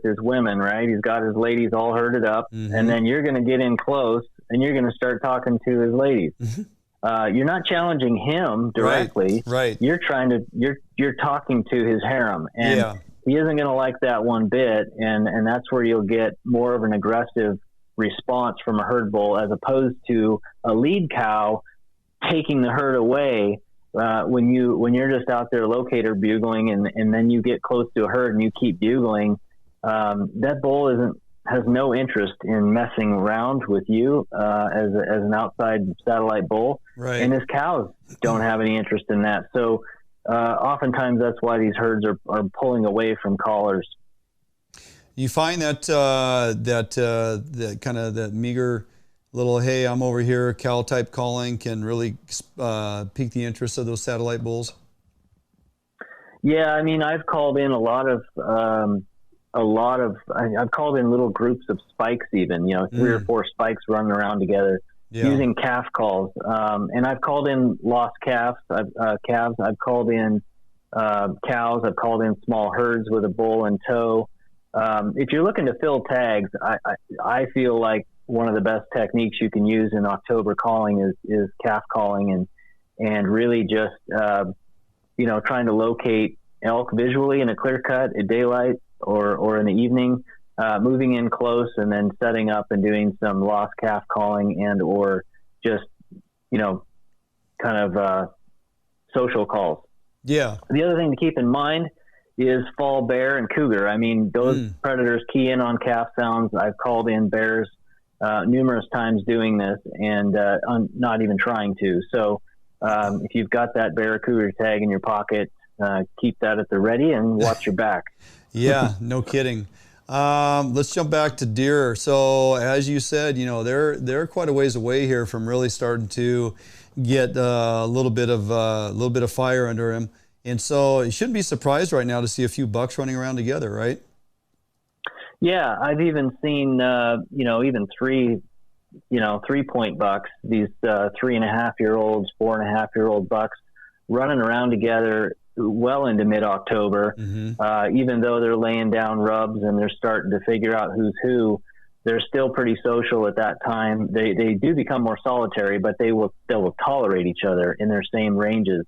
his women, right? He's got his ladies all herded up, and then you're going to get in close and you're going to start talking to his ladies. You're not challenging him directly. Right. You're talking to his harem, and he isn't going to like that one bit, and that's where you'll get more of an aggressive response from a herd bull, as opposed to a lead cow taking the herd away. When you're just out there locator bugling, and then you get close to a herd and you keep bugling, that bull has no interest in messing around with you as an outside satellite bull, and his cows don't have any interest in that. So oftentimes that's why these herds are pulling away from callers. You find that that kind of that meager little, hey, I'm over here, cow type calling can really pique the interest of those satellite bulls? Yeah, I mean, I've called in I've called in little groups of spikes, even, you know, 3 or 4 spikes running around together, using calf calls. And I've called in lost calves. I've called in cows. I've called in small herds with a bull in tow. If you're looking to fill tags, I feel like one of the best techniques you can use in October calling is calf calling, and really just, you know, trying to locate elk visually in a clear cut at daylight or in the evening, moving in close and then setting up and doing some lost calf calling and or just, you know, kind of social calls. Yeah. The other thing to keep in mind is fall bear and cougar. I mean, those predators key in on calf sounds. I've called in bears numerous times doing this, and not even trying to. So if you've got that bear or cougar tag in your pocket, keep that at the ready and watch your back. Yeah, no kidding. Let's jump back to deer. So as you said, they're quite a ways away here from really starting to get a little bit of fire under him, and so you shouldn't be surprised right now to see a few bucks running around together, right? Yeah, I've even seen even 3-point bucks, these 3.5-year-olds, 4.5-year-old bucks running around together well into mid-October. Even though they're laying down rubs and they're starting to figure out who's who, they're still pretty social at that time. They do become more solitary, but they will tolerate each other in their same ranges.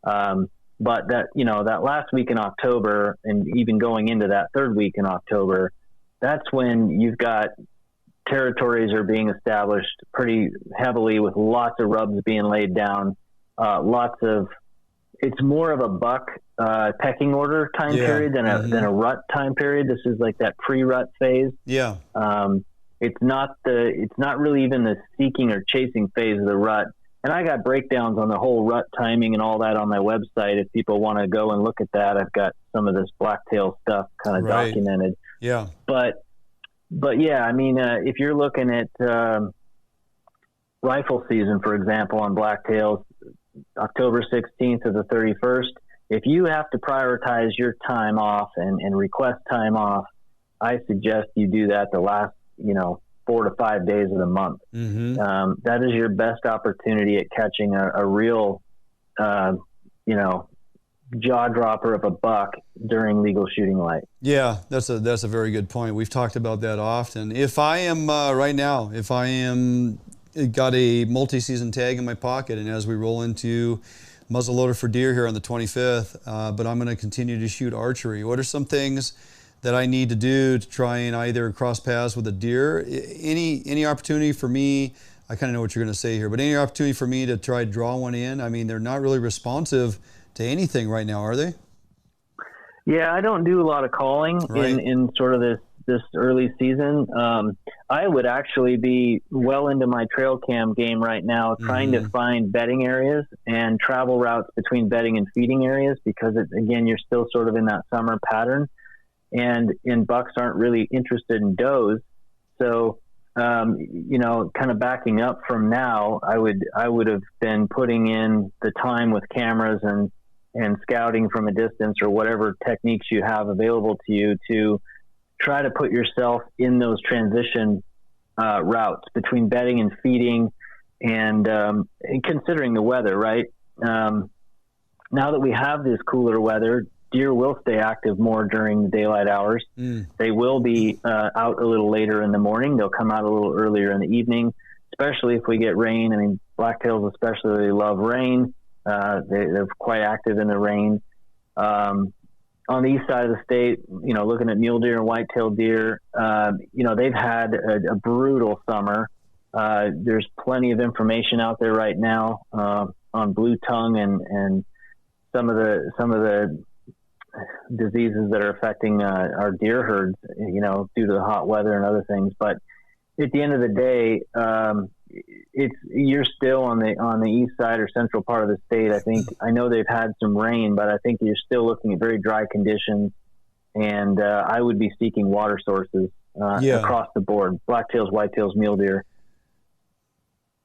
But that last week in October, and even going into that third week in October, that's when you've got territories are being established pretty heavily with lots of rubs being laid down. It's more of a buck pecking order time period than a rut time period. This is like that pre-rut phase. Yeah. It's not really even the seeking or chasing phase of the rut. And I got breakdowns on the whole rut timing and all that on my website. If people want to go and look at that, I've got some of this blacktail stuff kind of documented. Yeah. But yeah, I mean, if you're looking at rifle season, for example, on blacktails, October 16th to the 31st, if you have to prioritize your time off and request time off, I suggest you do that the last, 4 to 5 days of the month. That is your best opportunity at catching a real, jaw dropper of a buck during legal shooting light. Yeah, that's a very good point. We've talked about that often. If I am got a multi-season tag in my pocket, and as we roll into muzzleloader for deer here on the 25th, but I'm going to continue to shoot archery, what are some things that I need to do to try and either cross paths with a deer? Any opportunity for me? I kind of know what you're going to say here, but any opportunity for me to try to draw one in? I mean, they're not really responsive to anything right now, are they? Yeah, I don't do a lot of calling in sort of this early season. I would actually be well into my trail cam game right now, trying to find bedding areas and travel routes between bedding and feeding areas, because again, you're still sort of in that summer pattern, and bucks aren't really interested in does. So, kind of backing up from now, I would have been putting in the time with cameras and scouting from a distance, or whatever techniques you have available to you, to try to put yourself in those transition routes between bedding and feeding, and considering the weather, right? Now that we have this cooler weather, deer will stay active more during the daylight hours. They will be out a little later in the morning. They'll come out a little earlier in the evening, especially if we get rain. I mean, blacktails especially love rain. They're quite active in the rain. On the east side of the state, looking at mule deer and white-tailed deer, they've had a brutal summer. There's plenty of information out there right now on blue tongue and some of the diseases that are affecting our deer herds, due to the hot weather and other things. But at the end of the day, you're still on the east side or central part of the state. I know they've had some rain, but I think you're still looking at very dry conditions, and I would be seeking water sources across the board: blacktails, whitetails, mule deer.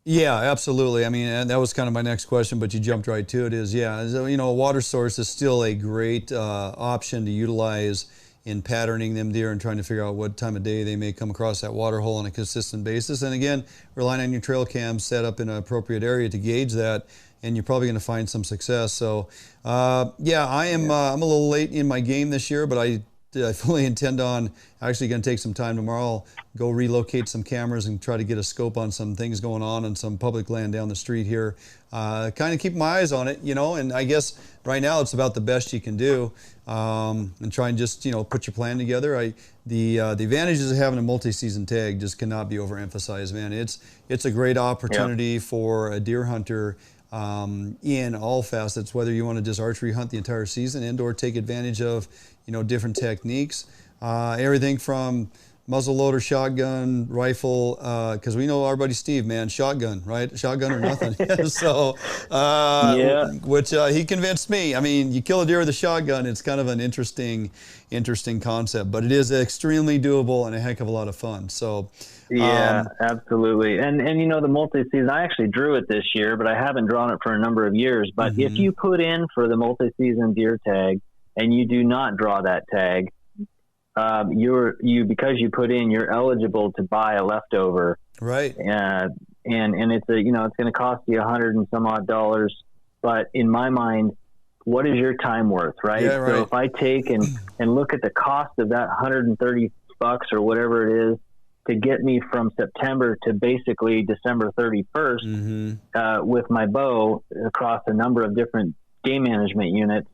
Yeah, absolutely. I mean, that was kind of my next question, but you jumped right to it. A water source is still a great option to utilize in patterning them deer and trying to figure out what time of day they may come across that water hole on a consistent basis. And again, relying on your trail cam set up in an appropriate area to gauge that, and you're probably going to find some success. So, I'm a little late in my game this year, but I fully intend on actually going to take some time tomorrow, go relocate some cameras and try to get a scope on some things going on some public land down the street here. Kind of keep my eyes on it, and I guess right now it's about the best you can do, and try and just, put your plan together. The advantages of having a multi-season tag just cannot be overemphasized, man. It's a great opportunity for a deer hunter in all facets, whether you want to just archery hunt the entire season and or take advantage of different techniques, everything from muzzleloader, shotgun, rifle, because we know our buddy Steve, man, shotgun, right? Shotgun or nothing. So, which he convinced me. I mean, you kill a deer with a shotgun, it's kind of an interesting concept, but it is extremely doable and a heck of a lot of fun. So, yeah, absolutely. And the multi-season, I actually drew it this year, but I haven't drawn it for a number of years. But if you put in for the multi-season deer tag and you do not draw that tag, because you put in, you're eligible to buy a leftover. Right. And it's it's going to cost you $100 and some odd, but in my mind, what is your time worth, right? Yeah, right. So if I take and look at the cost of that $130 or whatever it is to get me from September to basically December 31st, with my bow across a number of different game management units,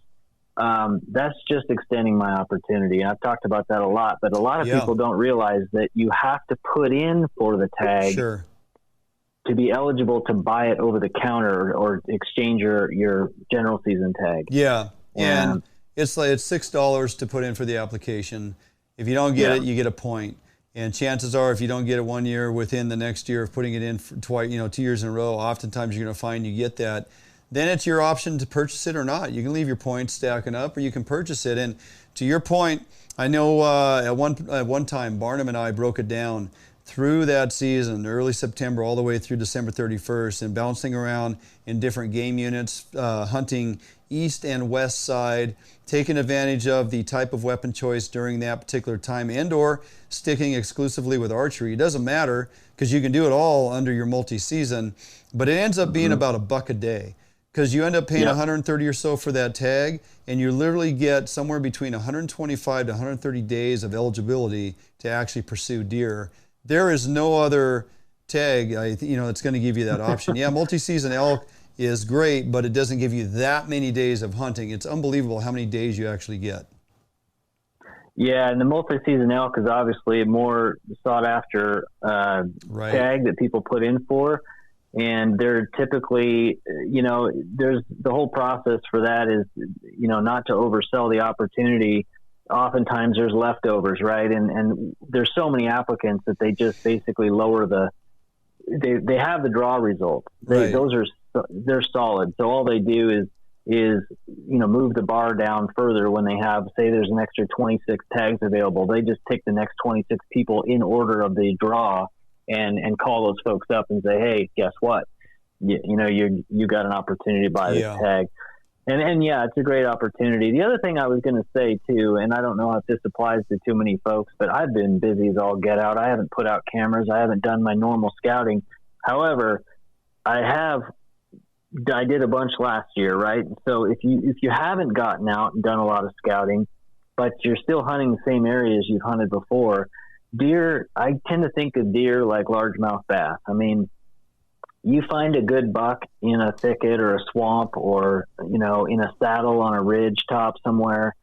that's just extending my opportunity. I've talked about that a lot, but a lot of people don't realize that you have to put in for the tag to be eligible to buy it over the counter or exchange your general season tag. Yeah. And it's $6 to put in for the application. If you don't get it, you get a point. And chances are, if you don't get it 1 year within the next year of putting it in for 2 years in a row, oftentimes you're going to find you get that. Then it's your option to purchase it or not. You can leave your points stacking up, or you can purchase it. And to your point, I know at one time, Barnum and I broke it down through that season, early September all the way through December 31st, and bouncing around in different game units, hunting east and west side, taking advantage of the type of weapon choice during that particular time, and or sticking exclusively with archery. It doesn't matter, because you can do it all under your multi-season, but it ends up being about $1 a day, because you end up paying $130 or so for that tag, and you literally get somewhere between 125 to 130 days of eligibility to actually pursue deer. There is no other tag, that's going to give you that option. Yeah, multi-season elk is great, but it doesn't give you that many days of hunting. It's unbelievable how many days you actually get. Yeah, and the multi-season elk is obviously a more sought-after tag that people put in for. And they're typically, there's the whole process for that is, not to oversell the opportunity. Oftentimes there's leftovers, right? And there's so many applicants that they just basically lower they have the draw results. They're solid. So all they do is move the bar down further when they have, say there's an extra 26 tags available. They just pick the next 26 people in order of the draw and call those folks up and say, hey, guess what? You got an opportunity to buy this tag. And yeah, it's a great opportunity. The other thing I was going to say too, and I don't know if this applies to too many folks, but I've been busy as all get out. I haven't put out cameras. I haven't done my normal scouting. However, I did a bunch last year, right? So if you haven't gotten out and done a lot of scouting, but you're still hunting the same areas you've hunted before, deer, I tend to think of deer like largemouth bass. I mean, you find a good buck in a thicket or a swamp or, in a saddle on a ridge top somewhere,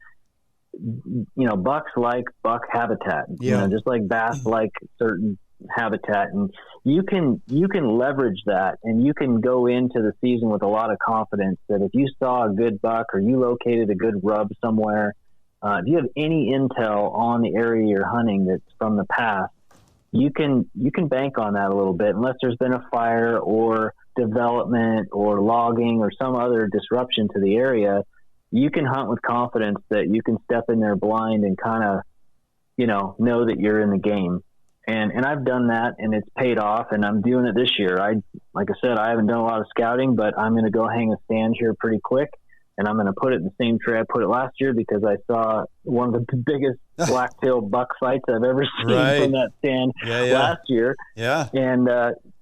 bucks like buck habitat, just like bass like certain habitat. And you can leverage that, and you can go into the season with a lot of confidence that if you saw a good buck or you located a good rub somewhere, if you have any intel on the area you're hunting that's from the past, you can bank on that a little bit, unless there's been a fire or development or logging or some other disruption to the area. You can hunt with confidence that you can step in there blind and kind of, know that you're in the game. And I've done that, and it's paid off, and I'm doing it this year. Like I said, I haven't done a lot of scouting, but I'm going to go hang a stand here pretty quick, and I'm going to put it in the same tray I put it last year, because I saw one of the biggest black-tail buck fights I've ever seen from that stand last year. Yeah. And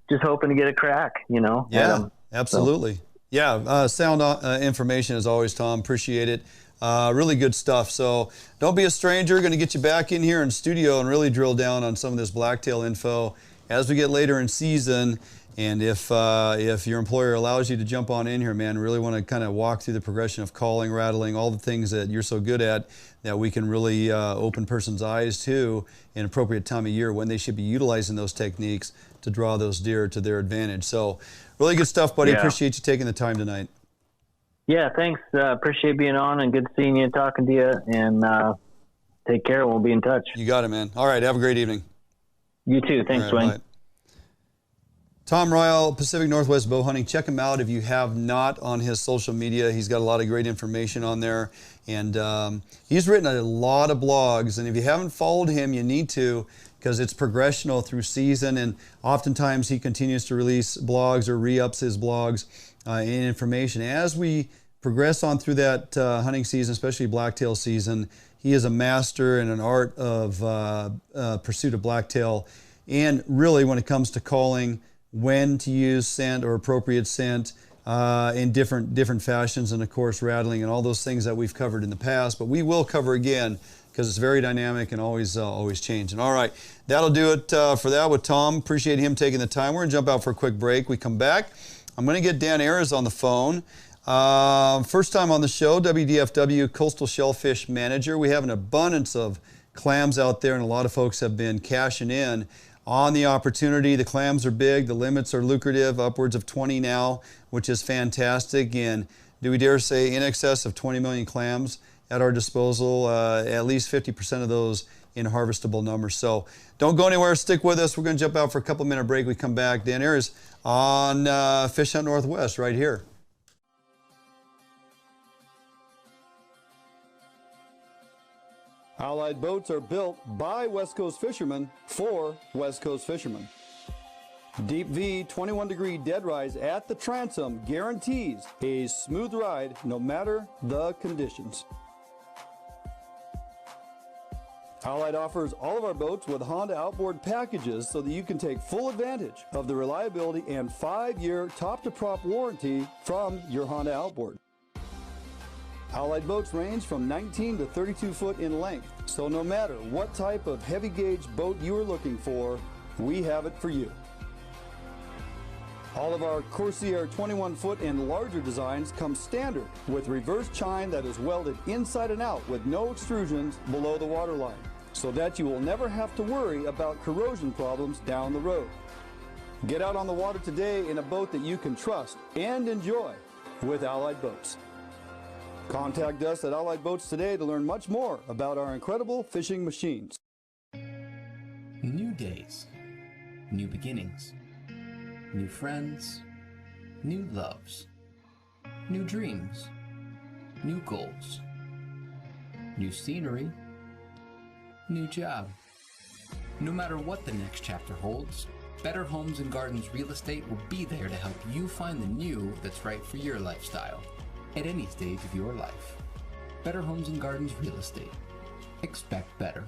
just hoping to get a crack, Yeah, absolutely. So. Yeah, sound information as always, Tom. Appreciate it. Really good stuff. So don't be a stranger. Going to get you back in here in studio and really drill down on some of this blacktail info as we get later in season. And if your employer allows you to jump on in here, man, really want to kind of walk through the progression of calling, rattling, all the things that you're so good at, that we can really open person's eyes to in appropriate time of year when they should be utilizing those techniques to draw those deer to their advantage. So really good stuff, buddy. Yeah. Appreciate you taking the time tonight. Yeah, thanks. Appreciate being on, and good seeing you and talking to you. And Take care. We'll be in touch. You got it, man. All right. Have a great evening. You too. Thanks, Dwayne. Bye. Tom Ryle, Pacific Northwest Bow Hunting. Check him out if you have not on his social media. He's got a lot of great information on there. And he's written a lot of blogs. And if you haven't followed him, you need to, because it's progressional through season. And oftentimes he continues to release blogs or re-ups his blogs and information. As we progress on through that hunting season, especially blacktail season, he is a master in an art of pursuit of blacktail. And really, when it comes to calling, when to use scent or appropriate scent in different fashions, and of course rattling and all those things that we've covered in the past, but we will cover again because it's very dynamic and always changing. All right, that'll do it for that with Tom. Appreciate him taking the time. We're gonna jump out for a quick break. We come back, I'm gonna get Dan Ayres on the phone. First time on the show, WDFW Coastal Shellfish Manager. We have an abundance of clams out there, and a lot of folks have been cashing in on the opportunity. The clams are big, the limits are lucrative, upwards of 20 now, which is fantastic. And do we dare say in excess of 20 million clams at our disposal, at least 50% of those in harvestable numbers. So don't go anywhere, stick with us. We're gonna jump out for a couple-minute break. We come back. Dan Ayres on Fish Hunt Northwest right here. Allied boats are built by West Coast fishermen for West Coast fishermen. Deep V 21-degree dead rise at the transom guarantees a smooth ride no matter the conditions. Allied offers all of our boats with Honda outboard packages so that you can take full advantage of the reliability and 5-year top-to-prop warranty from your Honda outboard. Allied boats range from 19 to 32 foot in length, so no matter what type of heavy gauge boat you are looking for, we have it for you. All of our Corsair 21 foot and larger designs come standard with reverse chine that is welded inside and out with no extrusions below the waterline, so that you will never have to worry about corrosion problems down the road. Get out on the water today in a boat that you can trust and enjoy with Allied Boats. Contact us at Allied Boats today to learn much more about our incredible fishing machines. New days, new beginnings, new friends, new loves, new dreams, new goals, new scenery, new job. No matter what the next chapter holds, Better Homes and Gardens Real Estate will be there to help you find the new that's right for your lifestyle at any stage of your life. Better Homes and Gardens Real Estate. Expect better.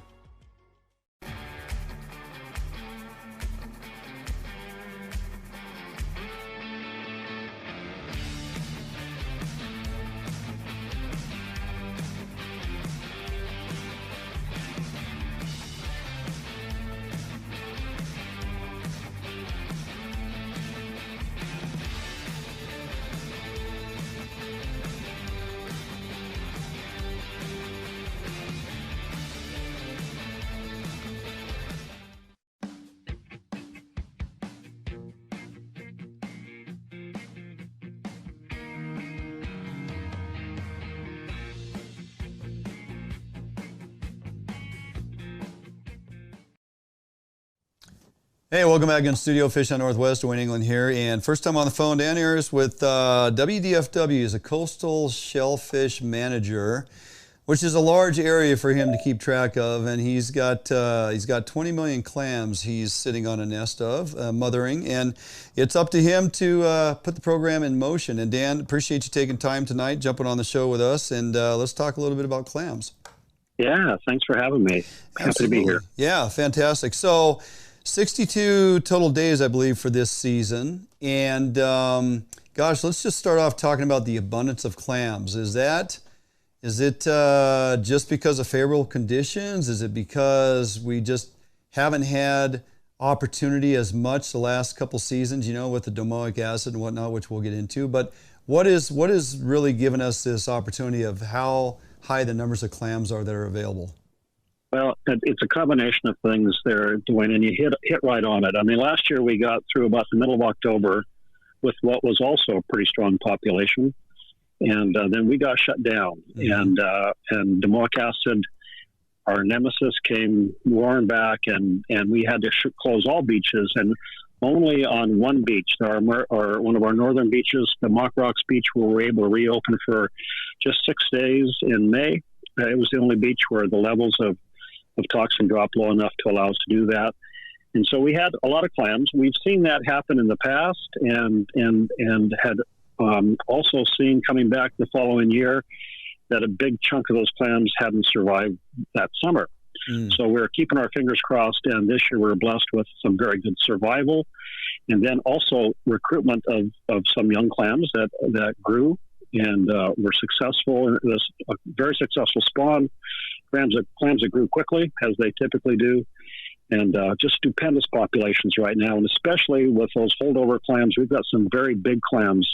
Hey, welcome back in studio, Fish Hunt Northwest, Dwayne England here, and first time on the phone, Dan Ayres with WDFW. He's a coastal shellfish manager, which is a large area for him to keep track of, and he's got 20 million clams he's sitting on a nest of, mothering, and it's up to him to put the program in motion. And Dan, appreciate you taking time tonight, jumping on the show with us, and let's talk a little bit about clams. Yeah, thanks for having me. Happy to be here. Yeah, fantastic. So 62 total days, I believe, for this season. And gosh, let's just start off talking about the abundance of clams. Is it just because of favorable conditions? Is it because we just haven't had opportunity as much the last couple seasons, you know, with the domoic acid and whatnot, which we'll get into? But what is really given us this opportunity of how high the numbers of clams are that are available? Well, it's a combination of things there, Dwayne, and you hit right on it. I mean, last year we got through about the middle of October with what was also a pretty strong population, and then we got shut down. Mm-hmm. And domoic acid our nemesis came roaring back, and we had to close all beaches, and only on one beach, or one of our northern beaches, the Mock Rocks Beach, where we were able to reopen for just 6 days in May. It was the only beach where the levels of toxin dropped low enough to allow us to do that. And so we had a lot of clams. We've seen that happen in the past, and had also seen coming back the following year that a big chunk of those clams hadn't survived that summer. So we're keeping our fingers crossed, and this year we're blessed with some very good survival, and then also recruitment of some young clams that grew and were successful. It was a very successful spawn. Clams that grew quickly, as they typically do, and just stupendous populations right now, and especially with those holdover clams. We've got some very big clams,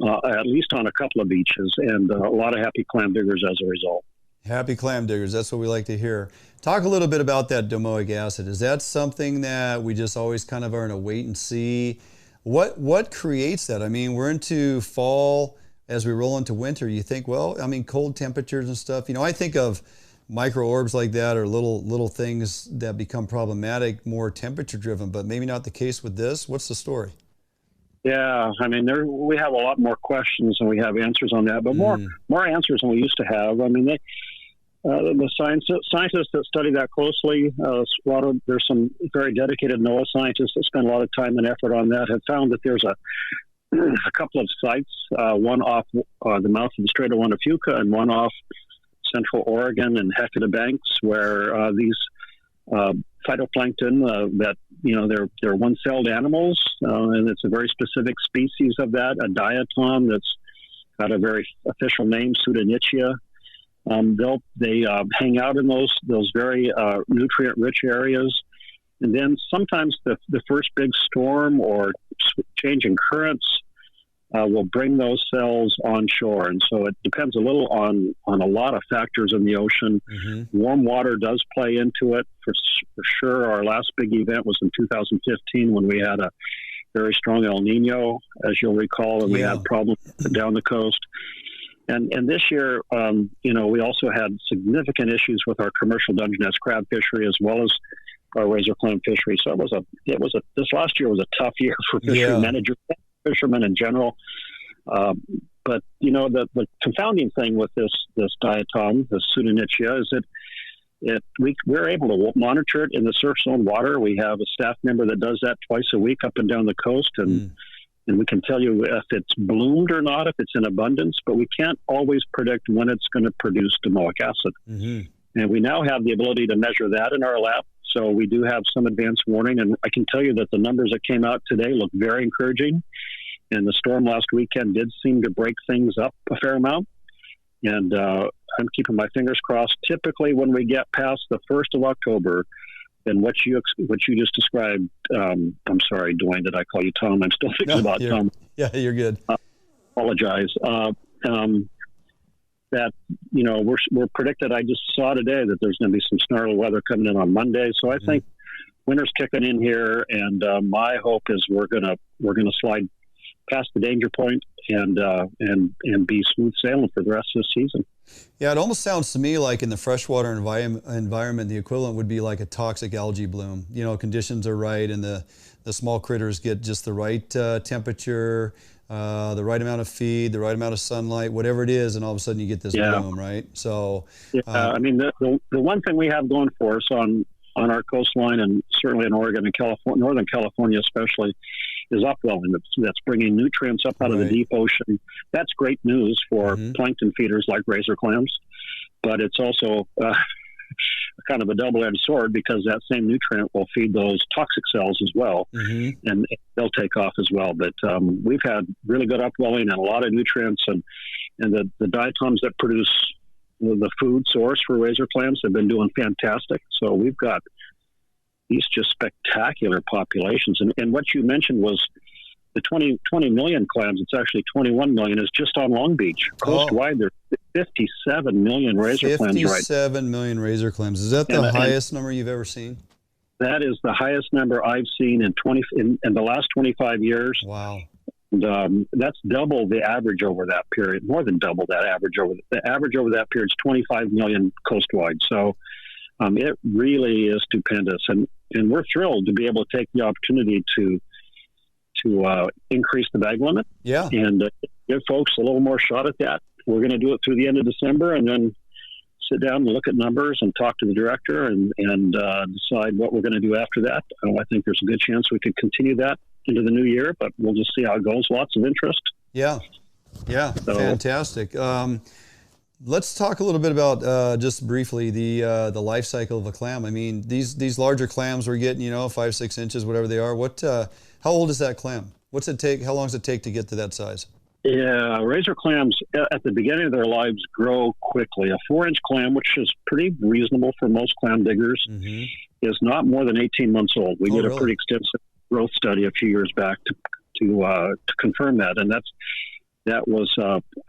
at least on a couple of beaches, and a lot of happy clam diggers as a result. Happy clam diggers, that's what we like to hear. Talk a little bit about that domoic acid. Is that something that we just always kind of are in a wait and see? What creates that? I mean, we're into fall. As we roll into winter, you think, well, I mean, cold temperatures and stuff. You know, I think of microorbs like that, or little things that become problematic, more temperature driven, but maybe not the case with this. What's the story? Yeah, I mean, we have a lot more questions than we have answers on that, but more answers than we used to have. I mean, the scientists that study that closely, there's some very dedicated NOAA scientists that spend a lot of time and effort on that, have found that there's a couple of sites, one off the mouth of the Strait of Juan de Fuca and one off Central Oregon and Hecata Banks, where these phytoplankton that, you know, they're one-celled animals, and it's a very specific species of that, a diatom that's got a very official name, Pseudonychia. They hang out in those very nutrient-rich areas, and then sometimes the first big storm or change in currents will bring those cells onshore, and so it depends a little on a lot of factors in the ocean. Warm water does play into it for sure. Our last big event was in 2015 when we had a very strong El Nino, as you'll recall, and we had problems down the coast. And this year, you know, we also had significant issues with our commercial Dungeness crab fishery as well as our razor clam fishery. So this last year was a tough year for fishery managers, fishermen in general. But you know, the confounding thing with this diatom, this Pseudonychia, is that we're able to monitor it in the surf zone water. We have a staff member that does that twice a week up and down the coast, and we can tell you if it's bloomed or not, if it's in abundance, but we can't always predict when it's going to produce domoic acid. And we now have the ability to measure that in our lab. So we do have some advance warning, and I can tell you that the numbers that came out today look very encouraging. And the storm last weekend did seem to break things up a fair amount. And I'm keeping my fingers crossed. Typically, when we get past the 1st of October, then what you just described, I'm sorry, Dwayne, did I call you Tom? I'm still thinking about Tom. Yeah, you're good. Apologize. That, you know, we're predicted. I just saw today that there's going to be some snarly weather coming in on Monday. So I think winter's kicking in here, and my hope is we're gonna slide past the danger point and be smooth sailing for the rest of the season. Yeah, it almost sounds to me like in the freshwater environment, the equivalent would be like a toxic algae bloom. You know, conditions are right, and the small critters get just the right temperature, the right amount of feed, the right amount of sunlight, whatever it is, and all of a sudden you get this bloom, right? So, I mean, the one thing we have going for us on our coastline, and certainly in Oregon and California, Northern California especially, is upwelling. That's bringing nutrients up out of the deep ocean. That's great news for plankton feeders like razor clams, but it's also kind of a double-edged sword, because that same nutrient will feed those toxic cells as well, and they'll take off as well. But we've had really good upwelling and a lot of nutrients, and the diatoms that produce the food source for razor clams have been doing fantastic. So we've got these just spectacular populations. And what you mentioned was the 20 million clams. It's actually 21 million is just on Long Beach. Coast-wide, there's 57 million razor clams right now. 57 million razor clams. Is that the highest number you've ever seen? That is the highest number I've seen in the last 25 years. Wow. That's double the average over that period, more than double that average the average over that period is 25 million coastwide. So it really is stupendous, and we're thrilled to be able to take the opportunity to increase the bag limit, and give folks a little more shot at that. We're going to do it through the end of December, and then sit down and look at numbers and talk to the director and decide what we're going to do after that. I think there's a good chance we could continue that into the new year, but we'll just see how it goes. Lots of interest. Yeah, fantastic. Let's talk a little bit about just briefly the life cycle of a clam. I mean, these larger clams we're getting, 5-6 inches, whatever they are. How old is that clam? What's it take? How long does it take to get to that size? Yeah, razor clams at the beginning of their lives grow quickly. A 4-inch clam, which is pretty reasonable for most clam diggers, is not more than 18 months old. We did a pretty extensive growth study a few years back to confirm that, and that was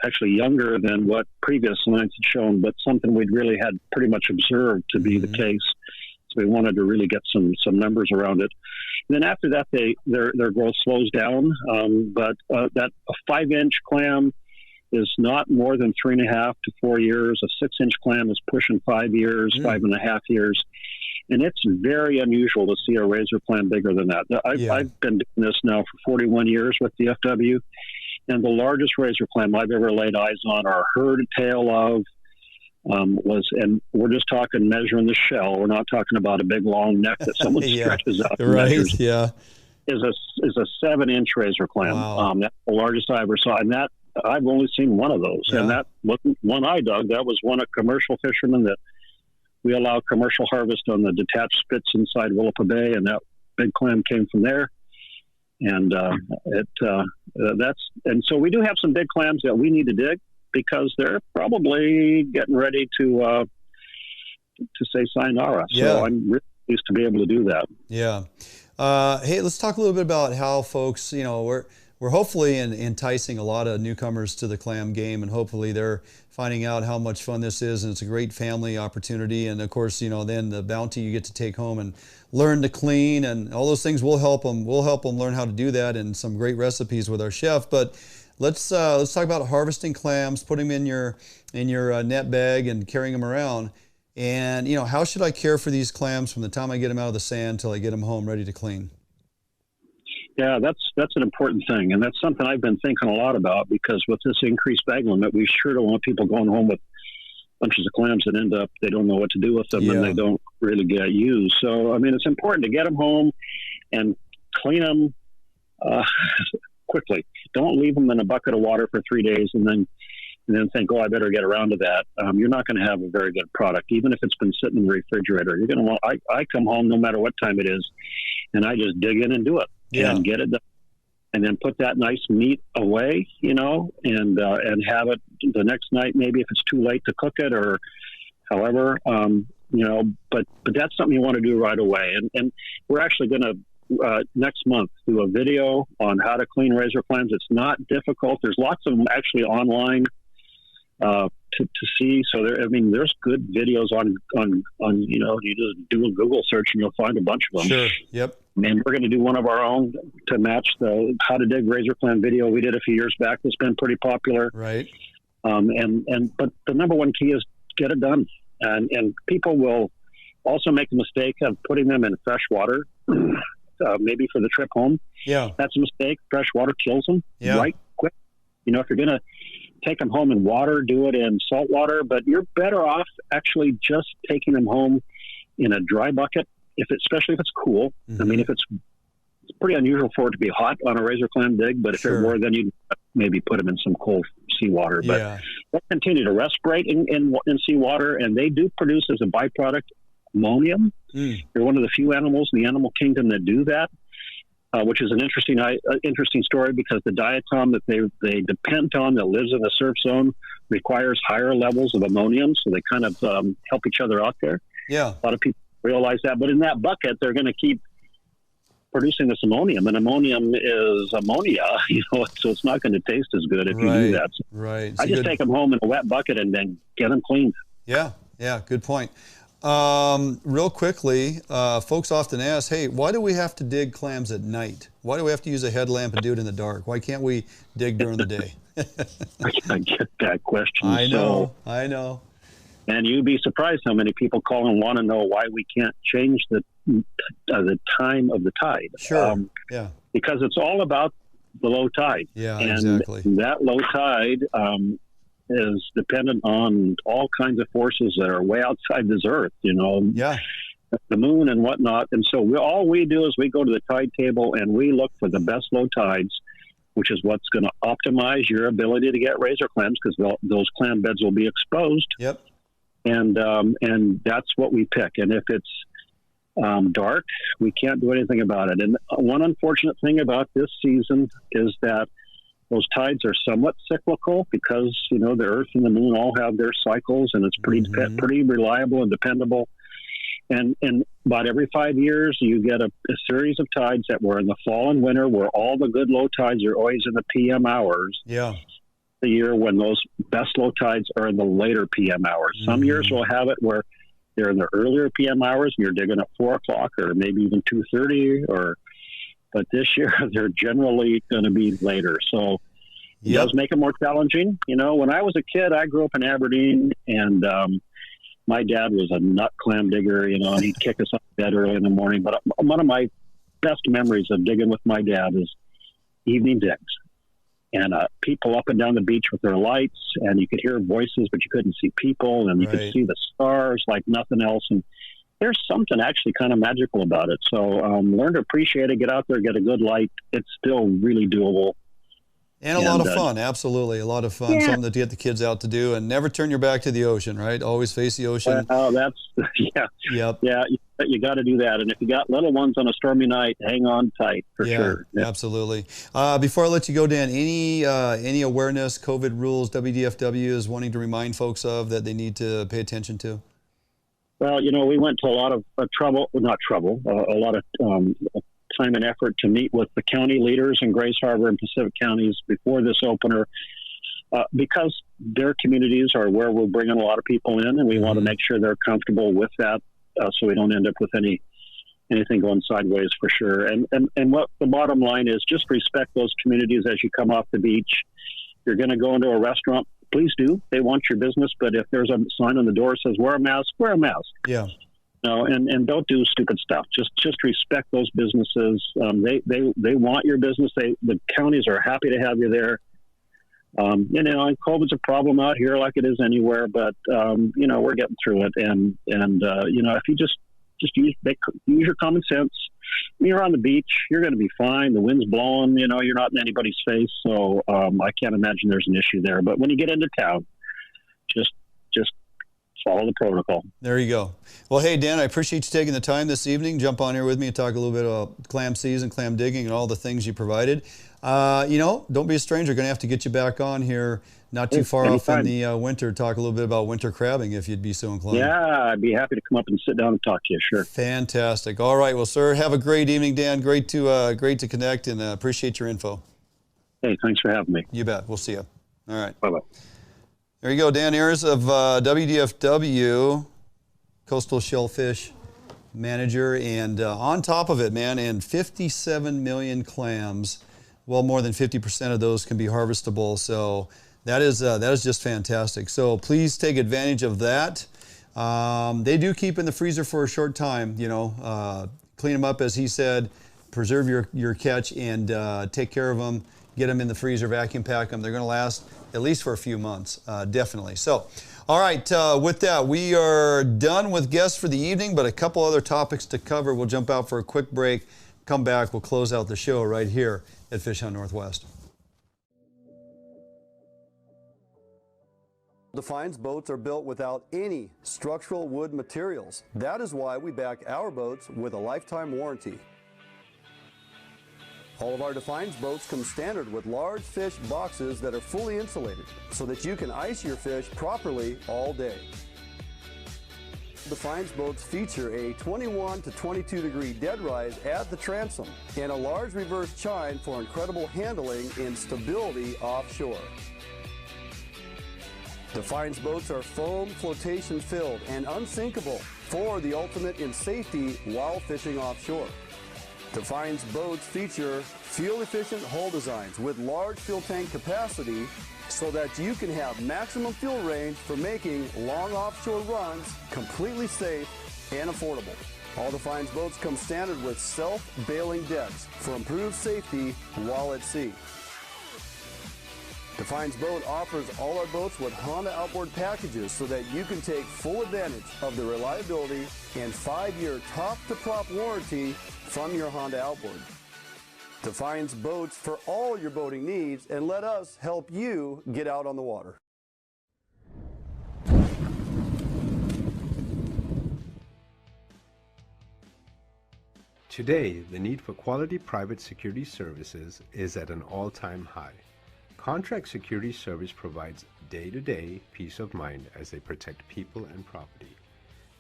actually younger than what previous lines had shown, but something we'd really had pretty much observed to be the case. So we wanted to really get some numbers around it. And then after that, their growth slows down. But that a 5-inch clam is not more than 3.5 to 4 years. A 6-inch clam is pushing 5 years, 5.5 years. And it's very unusual to see a razor clam bigger than that. I've been doing this now for 41 years with the FW. And the largest razor clam I've ever laid eyes on or heard a tale of and we're just talking measuring the shell. We're not talking about a big long neck that someone stretches out and measures. Is a 7-inch razor clam. Wow. That's the largest I ever saw, and that I've only seen one of those. And that wasn't one I dug. That was one of commercial fishermen that we allow commercial harvest on the detached spits inside Willapa Bay, and that big clam came from there. And and so we do have some big clams that we need to dig, because they're probably getting ready to say sayonara. So I'm really pleased to be able to do that. Yeah. Hey, let's talk a little bit about how folks, we're hopefully enticing a lot of newcomers to the clam game, and hopefully they're finding out how much fun this is, and it's a great family opportunity. And of course, then the bounty you get to take home and learn to clean and all those things will help them. We'll help them learn how to do that, and some great recipes with our chef. But let's talk about harvesting clams, putting them in your net bag and carrying them around. And how should I care for these clams from the time I get them out of the sand till I get them home ready to clean? Yeah, that's an important thing, and that's something I've been thinking a lot about, because with this increased bag limit, we sure don't want people going home with bunches of clams that end up they don't know what to do with them, and they don't really get used. So I mean, it's important to get them home and clean them quickly. Don't leave them in a bucket of water for 3 days and then think, oh, I better get around to that. You're not going to have a very good product, even if it's been sitting in the refrigerator. You're going to want. I come home no matter what time it is, and I just dig in and do it and get it done, and then put that nice meat away, and have it the next night. Maybe if it's too late to cook it or however, But that's something you want to do right away, and we're actually going to. Next month, do a video on how to clean razor clams. It's not difficult. There's lots of them actually online to see. So there's good videos on you just do a Google search and you'll find a bunch of them. Sure. Yep. And we're going to do one of our own to match the how to dig razor clam video we did a few years back. That's been pretty popular. Right. But the number one key is get it done, and people will also make the mistake of putting them in fresh water. Maybe for the trip home. Yeah. That's a mistake. Fresh water kills them right quick. If you're going to take them home in water, do it in salt water, but you're better off actually just taking them home in a dry bucket, especially if it's cool. I mean, if it's pretty unusual for it to be hot on a razor clam dig, but if it were, then you'd maybe put them in some cold seawater. But they'll continue to respirate in seawater, and they do produce as a byproduct ammonium. They're one of the few animals in the animal kingdom that do that, which is an interesting story, because the diatom that they depend on that lives in the surf zone requires higher levels of ammonium, so they kind of help each other out there. Yeah, a lot of people realize that, but in that bucket they're going to keep producing this ammonium, and ammonium is ammonia, so it's not going to taste as good if you do that. So I just take them home in a wet bucket and then get them cleaned. Yeah, good point. Real quickly, folks often ask, hey, why do we have to dig clams at night? Why do we have to use a headlamp and do it in the dark? Why can't we dig during the day? I get that question. I know. And you'd be surprised how many people call and want to know why we can't change the time of the tide. Sure. Yeah. Because it's all about the low tide. Yeah, and exactly. That low tide is dependent on all kinds of forces that are way outside this earth, Yeah. The moon and whatnot. And so all we do is we go to the tide table and we look for the best low tides, which is what's going to optimize your ability to get razor clams, because those clam beds will be exposed. Yep. And that's what we pick. And if it's dark, we can't do anything about it. And one unfortunate thing about this season is that those tides are somewhat cyclical, because the Earth and the Moon all have their cycles, and it's pretty reliable and dependable. And about every 5 years, you get a series of tides that were in the fall and winter, where all the good low tides are always in the PM hours. Yeah. The year when those best low tides are in the later PM hours. Some years we'll have it where they're in the earlier PM hours and you're digging at 4 o'clock or maybe even 2:30, but this year they're generally going to be later. So it does make it more challenging. When I was a kid, I grew up in Aberdeen, and my dad was a nut clam digger, and he'd kick us out of bed early in the morning. But one of my best memories of digging with my dad is evening digs. And people up and down the beach with their lights, and you could hear voices, but you couldn't see people, and you could see the stars like nothing else. And there's something actually kind of magical about it. So learn to appreciate it, get out there, get a good light. It's still really doable. And a lot of fun, absolutely. A lot of fun, something to get the kids out to do, and never turn your back to the ocean, right? Always face the ocean. Oh, that's, Yep. Yeah, you got to do that. And if you got little ones on a stormy night, hang on tight for sure. Absolutely. Before I let you go, Dan, any awareness, COVID rules WDFW is wanting to remind folks of that they need to pay attention to? Well, we went to a lot of a lot of time and effort to meet with the county leaders in Grace Harbor and Pacific counties before this opener, because their communities are where we're bringing a lot of people in, and we want to make sure they're comfortable with that, so we don't end up with anything going sideways for sure. And what the bottom line is, just respect those communities as you come off the beach. You're going to go into a restaurant, please do. They want your business, but if there's a sign on the door that says wear a mask, wear a mask. Yeah. And don't do stupid stuff. Just respect those businesses. They want your business. The counties are happy to have you there. And COVID's a problem out here like it is anywhere, but we're getting through it. And if you just use your common sense. When you're on the beach, you're going to be fine. The wind's blowing. You're not in anybody's face, so I can't imagine there's an issue there. But when you get into town, just follow the protocol. There you go. Well, hey, Dan, I appreciate you taking the time this evening. Jump on here with me and talk a little bit about clam season, clam digging, and all the things you provided. Don't be a stranger. Going to have to get you back on here not too far off in the winter. Talk a little bit about winter crabbing if you'd be so inclined. Yeah, I'd be happy to come up and sit down and talk to you. Sure. Fantastic. All right. Well, sir, have a great evening, Dan. Great to connect, and appreciate your info. Hey, thanks for having me. You bet. We'll see you. All right. Bye-bye. There you go, Dan Ayres of WDFW, Coastal Shellfish Manager, and on top of it, man, and 57 million clams. Well, more than 50% of those can be harvestable, so that is just fantastic. So please take advantage of that. They do keep in the freezer for a short time, clean them up, as he said, preserve your catch, and take care of them. Get them in the freezer, vacuum pack them. They're going to last at least for a few months, definitely. So, all right, with that, we are done with guests for the evening, but a couple other topics to cover. We'll jump out for a quick break, come back, we'll close out the show right here at Fish Hunt Northwest. Defiance boats are built without any structural wood materials. That is why we back our boats with a lifetime warranty. All of our Defiance boats come standard with large fish boxes that are fully insulated so that you can ice your fish properly all day. Defiance boats feature a 21 to 22 degree dead rise at the transom and a large reverse chine for incredible handling and stability offshore. Defiance boats are foam flotation filled and unsinkable, for the ultimate in safety while fishing offshore. Defiance boats feature fuel-efficient hull designs with large fuel tank capacity so that you can have maximum fuel range for making long offshore runs completely safe and affordable. All Defiance boats come standard with self-bailing decks for improved safety while at sea. Defiance Boat offers all our boats with Honda outboard packages so that you can take full advantage of the reliability and 5-year top-to-prop warranty from your Honda outboard. Defiance Boats for all your boating needs, and let us help you get out on the water. Today, the need for quality private security services is at an all-time high. Contract Security Service provides day-to-day peace of mind as they protect people and property.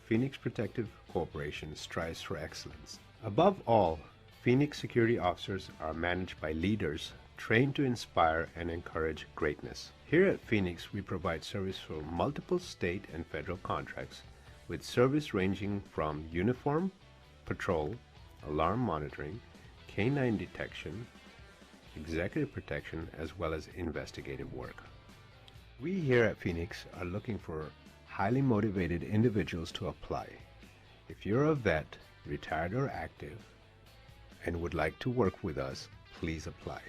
Phoenix Protective Corporation strives for excellence. Above all, Phoenix security officers are managed by leaders trained to inspire and encourage greatness. Here at Phoenix, we provide service for multiple state and federal contracts, with service ranging from uniform, patrol, alarm monitoring, canine detection, executive protection, as well as investigative work. We here at Phoenix are looking for highly motivated individuals to apply. If you're a vet, retired or active, and would like to work with us, please apply.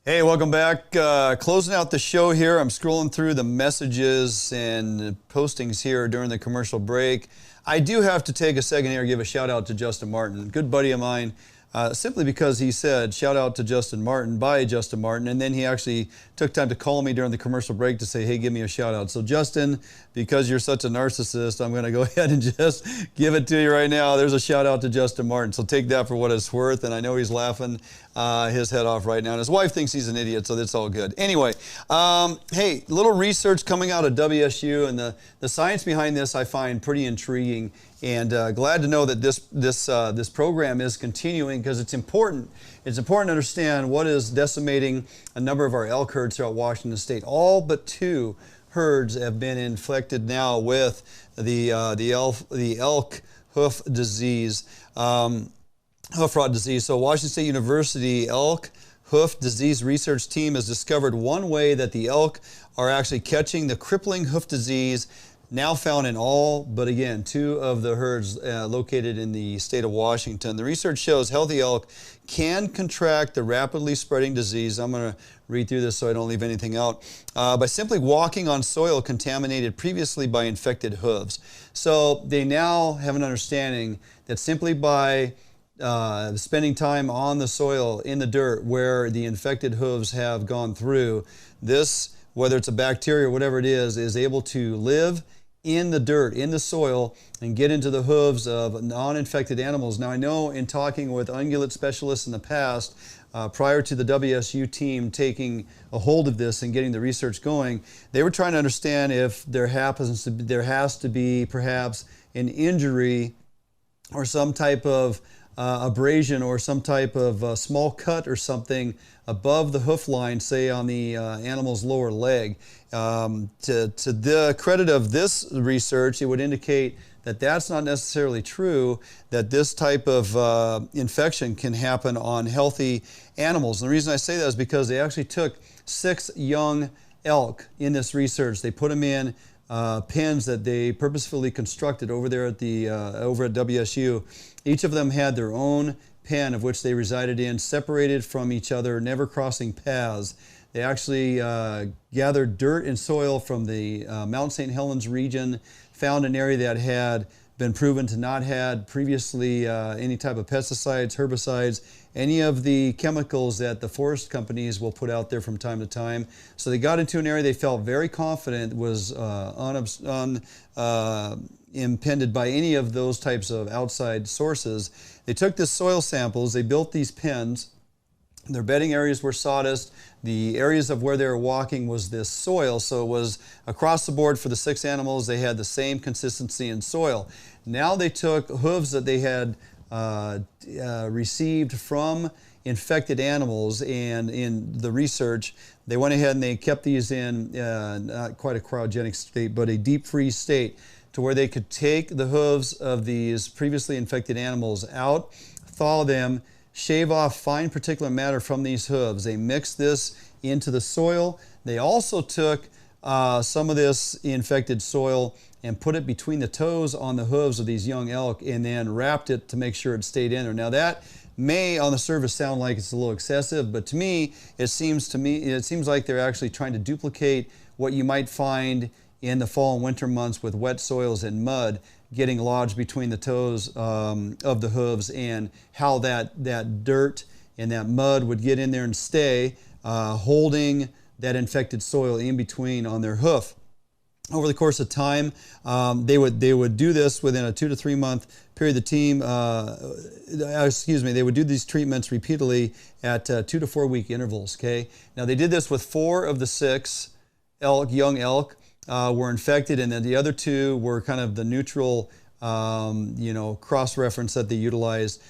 Hey, welcome back. Closing out the show here. I'm scrolling through the messages and postings here during the commercial break. I do have to take a second here and give a shout out to Justin Martin, good buddy of mine. Simply because he said, shout out to Justin Martin by Justin Martin, and then he actually took time to call me during the commercial break to say, hey, give me a shout out. So Justin, because you're such a narcissist, I'm going to go ahead and just give it to you right now. There's a shout out to Justin Martin. So take that for what it's worth, and I know he's laughing his head off right now. And his wife thinks he's an idiot, so that's all good. Anyway, hey, little research coming out of WSU, and the science behind this I find pretty intriguing. And glad to know that this program is continuing because it's important. It's important to understand what is decimating a number of our elk herds throughout Washington State. All but 2 herds have been infected now with the elk hoof disease, hoof rot disease. So Washington State University elk hoof disease research team has discovered one way that the elk are actually catching the crippling hoof disease, now found in all but, again, 2 of the herds located in the state of Washington. The research shows healthy elk can contract the rapidly spreading disease. I'm going to read through this so I don't leave anything out. By simply walking on soil contaminated previously by infected hooves. So they now have an understanding that simply by spending time on the soil, in the dirt, where the infected hooves have gone through, this, whether it's a bacteria or whatever it is able to live in the dirt, in the soil, and get into the hooves of non-infected animals. Now, I know in talking with ungulate specialists in the past, prior to the WSU team taking a hold of this and getting the research going, they were trying to understand if there has to be perhaps an injury or some type of abrasion or some type of small cut or something above the hoof line, say on the animal's lower leg. To the credit of this research, it would indicate that that's not necessarily true, that this type of infection can happen on healthy animals. And the reason I say that is because they actually took 6 young elk in this research. They put them in pens that they purposefully constructed over there at over at WSU. Each of them had their own pen of which they resided in, separated from each other, never crossing paths. They actually gathered dirt and soil from the Mount St. Helens region, found an area that had been proven to not had previously any type of pesticides, herbicides, any of the chemicals that the forest companies will put out there from time to time. So they got into an area they felt very confident was unimpeded by any of those types of outside sources. They took the soil samples, they built these pens. Their bedding areas were sawdust. The areas of where they were walking was this soil, so it was across the board for the 6 animals. They had the same consistency in soil. Now they took hooves that they had received from infected animals, and in the research, they went ahead and they kept these in not quite a cryogenic state, but a deep freeze state. to where they could take the hooves of these previously infected animals out, thaw them, shave off fine particulate matter from these hooves. They mixed this into the soil. They also took some of this infected soil and put it between the toes on the hooves of these young elk and then wrapped it to make sure it stayed in there. Now that may on the surface sound like it's a little excessive, but to me it seems like they're actually trying to duplicate what you might find in the fall and winter months with wet soils and mud getting lodged between the toes of the hooves, and how that dirt and that mud would get in there and stay, holding that infected soil in between on their hoof. Over the course of time, they would do this within a 2 to 3 month period. The team, they would do these treatments repeatedly at 2 to 4 week intervals. Okay, now they did this with 4 of the 6 young elk were infected, and then the other 2 were kind of the neutral, cross reference that they utilized.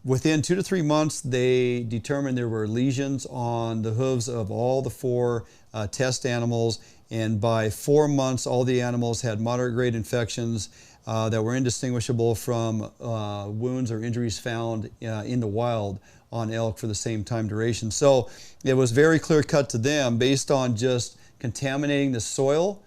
Within 2 to 3 months, they determined there were lesions on the hooves of all the 4 test animals. And by 4 months, all the animals had moderate grade infections that were indistinguishable from wounds or injuries found in the wild on elk for the same time duration. So it was very clear cut to them, based on just contaminating the soil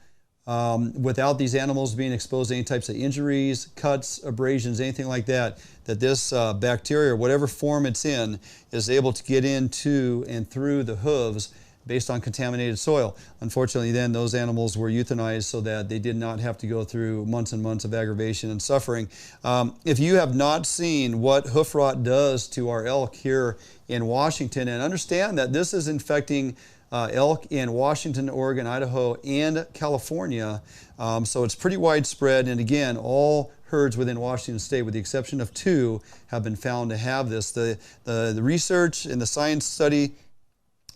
without these animals being exposed to any types of injuries, cuts, abrasions, anything like that, that this bacteria, whatever form it's in, is able to get into and through the hooves based on contaminated soil. Unfortunately, then those animals were euthanized so that they did not have to go through months and months of aggravation and suffering. If you have not seen what hoof rot does to our elk here in Washington, and understand that this is infecting elk in Washington, Oregon, Idaho, and California, so it's pretty widespread. And again, all herds within Washington State, with the exception of 2, have been found to have this. The research and the science study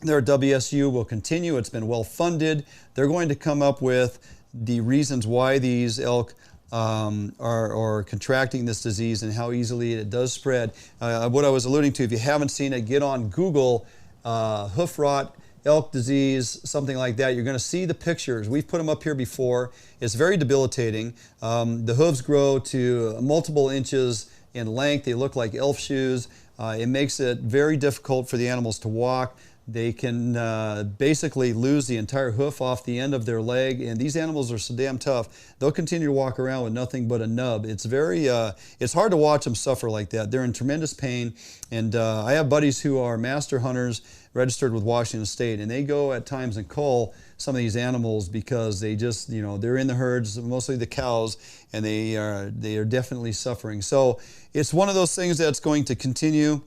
there at WSU will continue. It's been well funded. They're going to come up with the reasons why these elk are contracting this disease and how easily it does spread. What I was alluding to, if you haven't seen it, get on Google, hoof rot, elk disease, something like that. You're going to see the pictures. We've put them up here before. It's very debilitating. The hooves grow to multiple inches in length. They look like elf shoes. It makes it very difficult for the animals to walk. They can basically lose the entire hoof off the end of their leg, and these animals are so damn tough, they'll continue to walk around with nothing but a nub. It's it's hard to watch them suffer like that. They're in tremendous pain, and I have buddies who are master hunters registered with Washington State, and they go at times and cull some of these animals because they just, they're in the herds, mostly the cows, and they are definitely suffering. So it's one of those things that's going to continue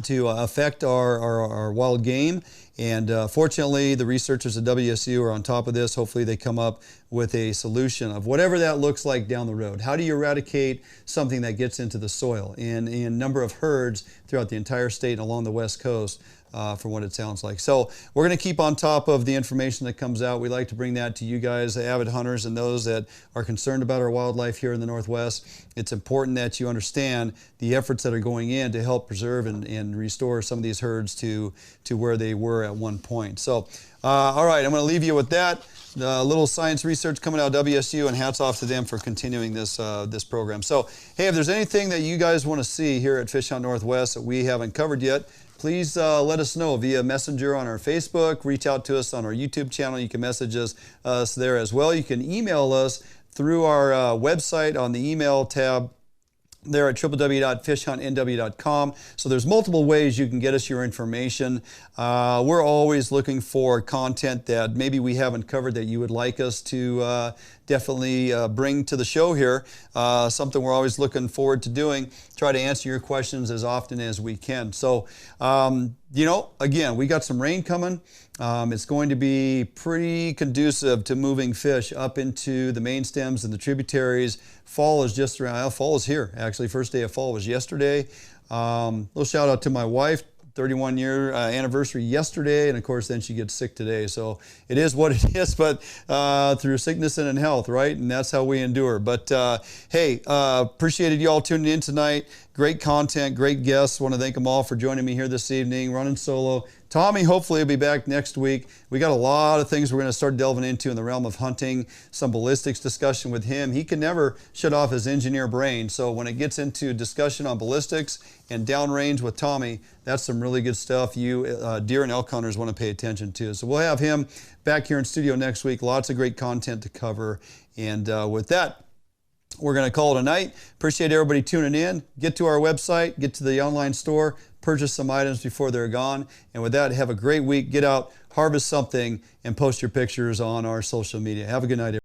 to affect our wild game, and fortunately the researchers at WSU are on top of this. Hopefully they come up with a solution of whatever that looks like down the road. How do you eradicate something that gets into the soil in a number of herds throughout the entire state and along the West Coast? From what it sounds like. So we're going to keep on top of the information that comes out. We like to bring that to you guys, avid hunters, and those that are concerned about our wildlife here in the Northwest. It's important that you understand the efforts that are going in to help preserve and restore some of these herds to where they were at one point. So, all right, I'm going to leave you with that. A little science research coming out of WSU, and hats off to them for continuing this this program. So, hey, if there's anything that you guys want to see here at Fish Hunt Northwest that we haven't covered yet, please let us know via Messenger on our Facebook. Reach out to us on our YouTube channel. You can message us there as well. You can email us through our website on the email tab there at www.fishhuntnw.com. So there's multiple ways you can get us your information. We're always looking for content that maybe we haven't covered that you would like us to definitely bring to the show here. Something we're always looking forward to doing. Try to answer your questions as often as we can. So, again, we got some rain coming. It's going to be pretty conducive to moving fish up into the main stems and the tributaries. Fall is just around. Fall is here, actually. First day of fall was yesterday. Little shout out to my wife. 31-year anniversary yesterday, and of course then she gets sick today. So it is what it is, but through sickness and in health, right? And that's how we endure. But hey, appreciated you all tuning in tonight. Great content, great guests. Want to thank them all for joining me here this evening. Running solo, Tommy hopefully will be back next week. We got a lot of things we're going to start delving into in the realm of hunting, some ballistics discussion with him. He can never shut off his engineer brain, so when it gets into discussion on ballistics and downrange with Tommy, that's some really good stuff you deer and elk hunters want to pay attention to. So we'll have him back here in studio next week. Lots of great content to cover. And with that, we're going to call it a night. Appreciate everybody tuning in. Get to our website, get to the online store, purchase some items before they're gone. And with that, have a great week. Get out, harvest something, and post your pictures on our social media. Have a good night, everybody.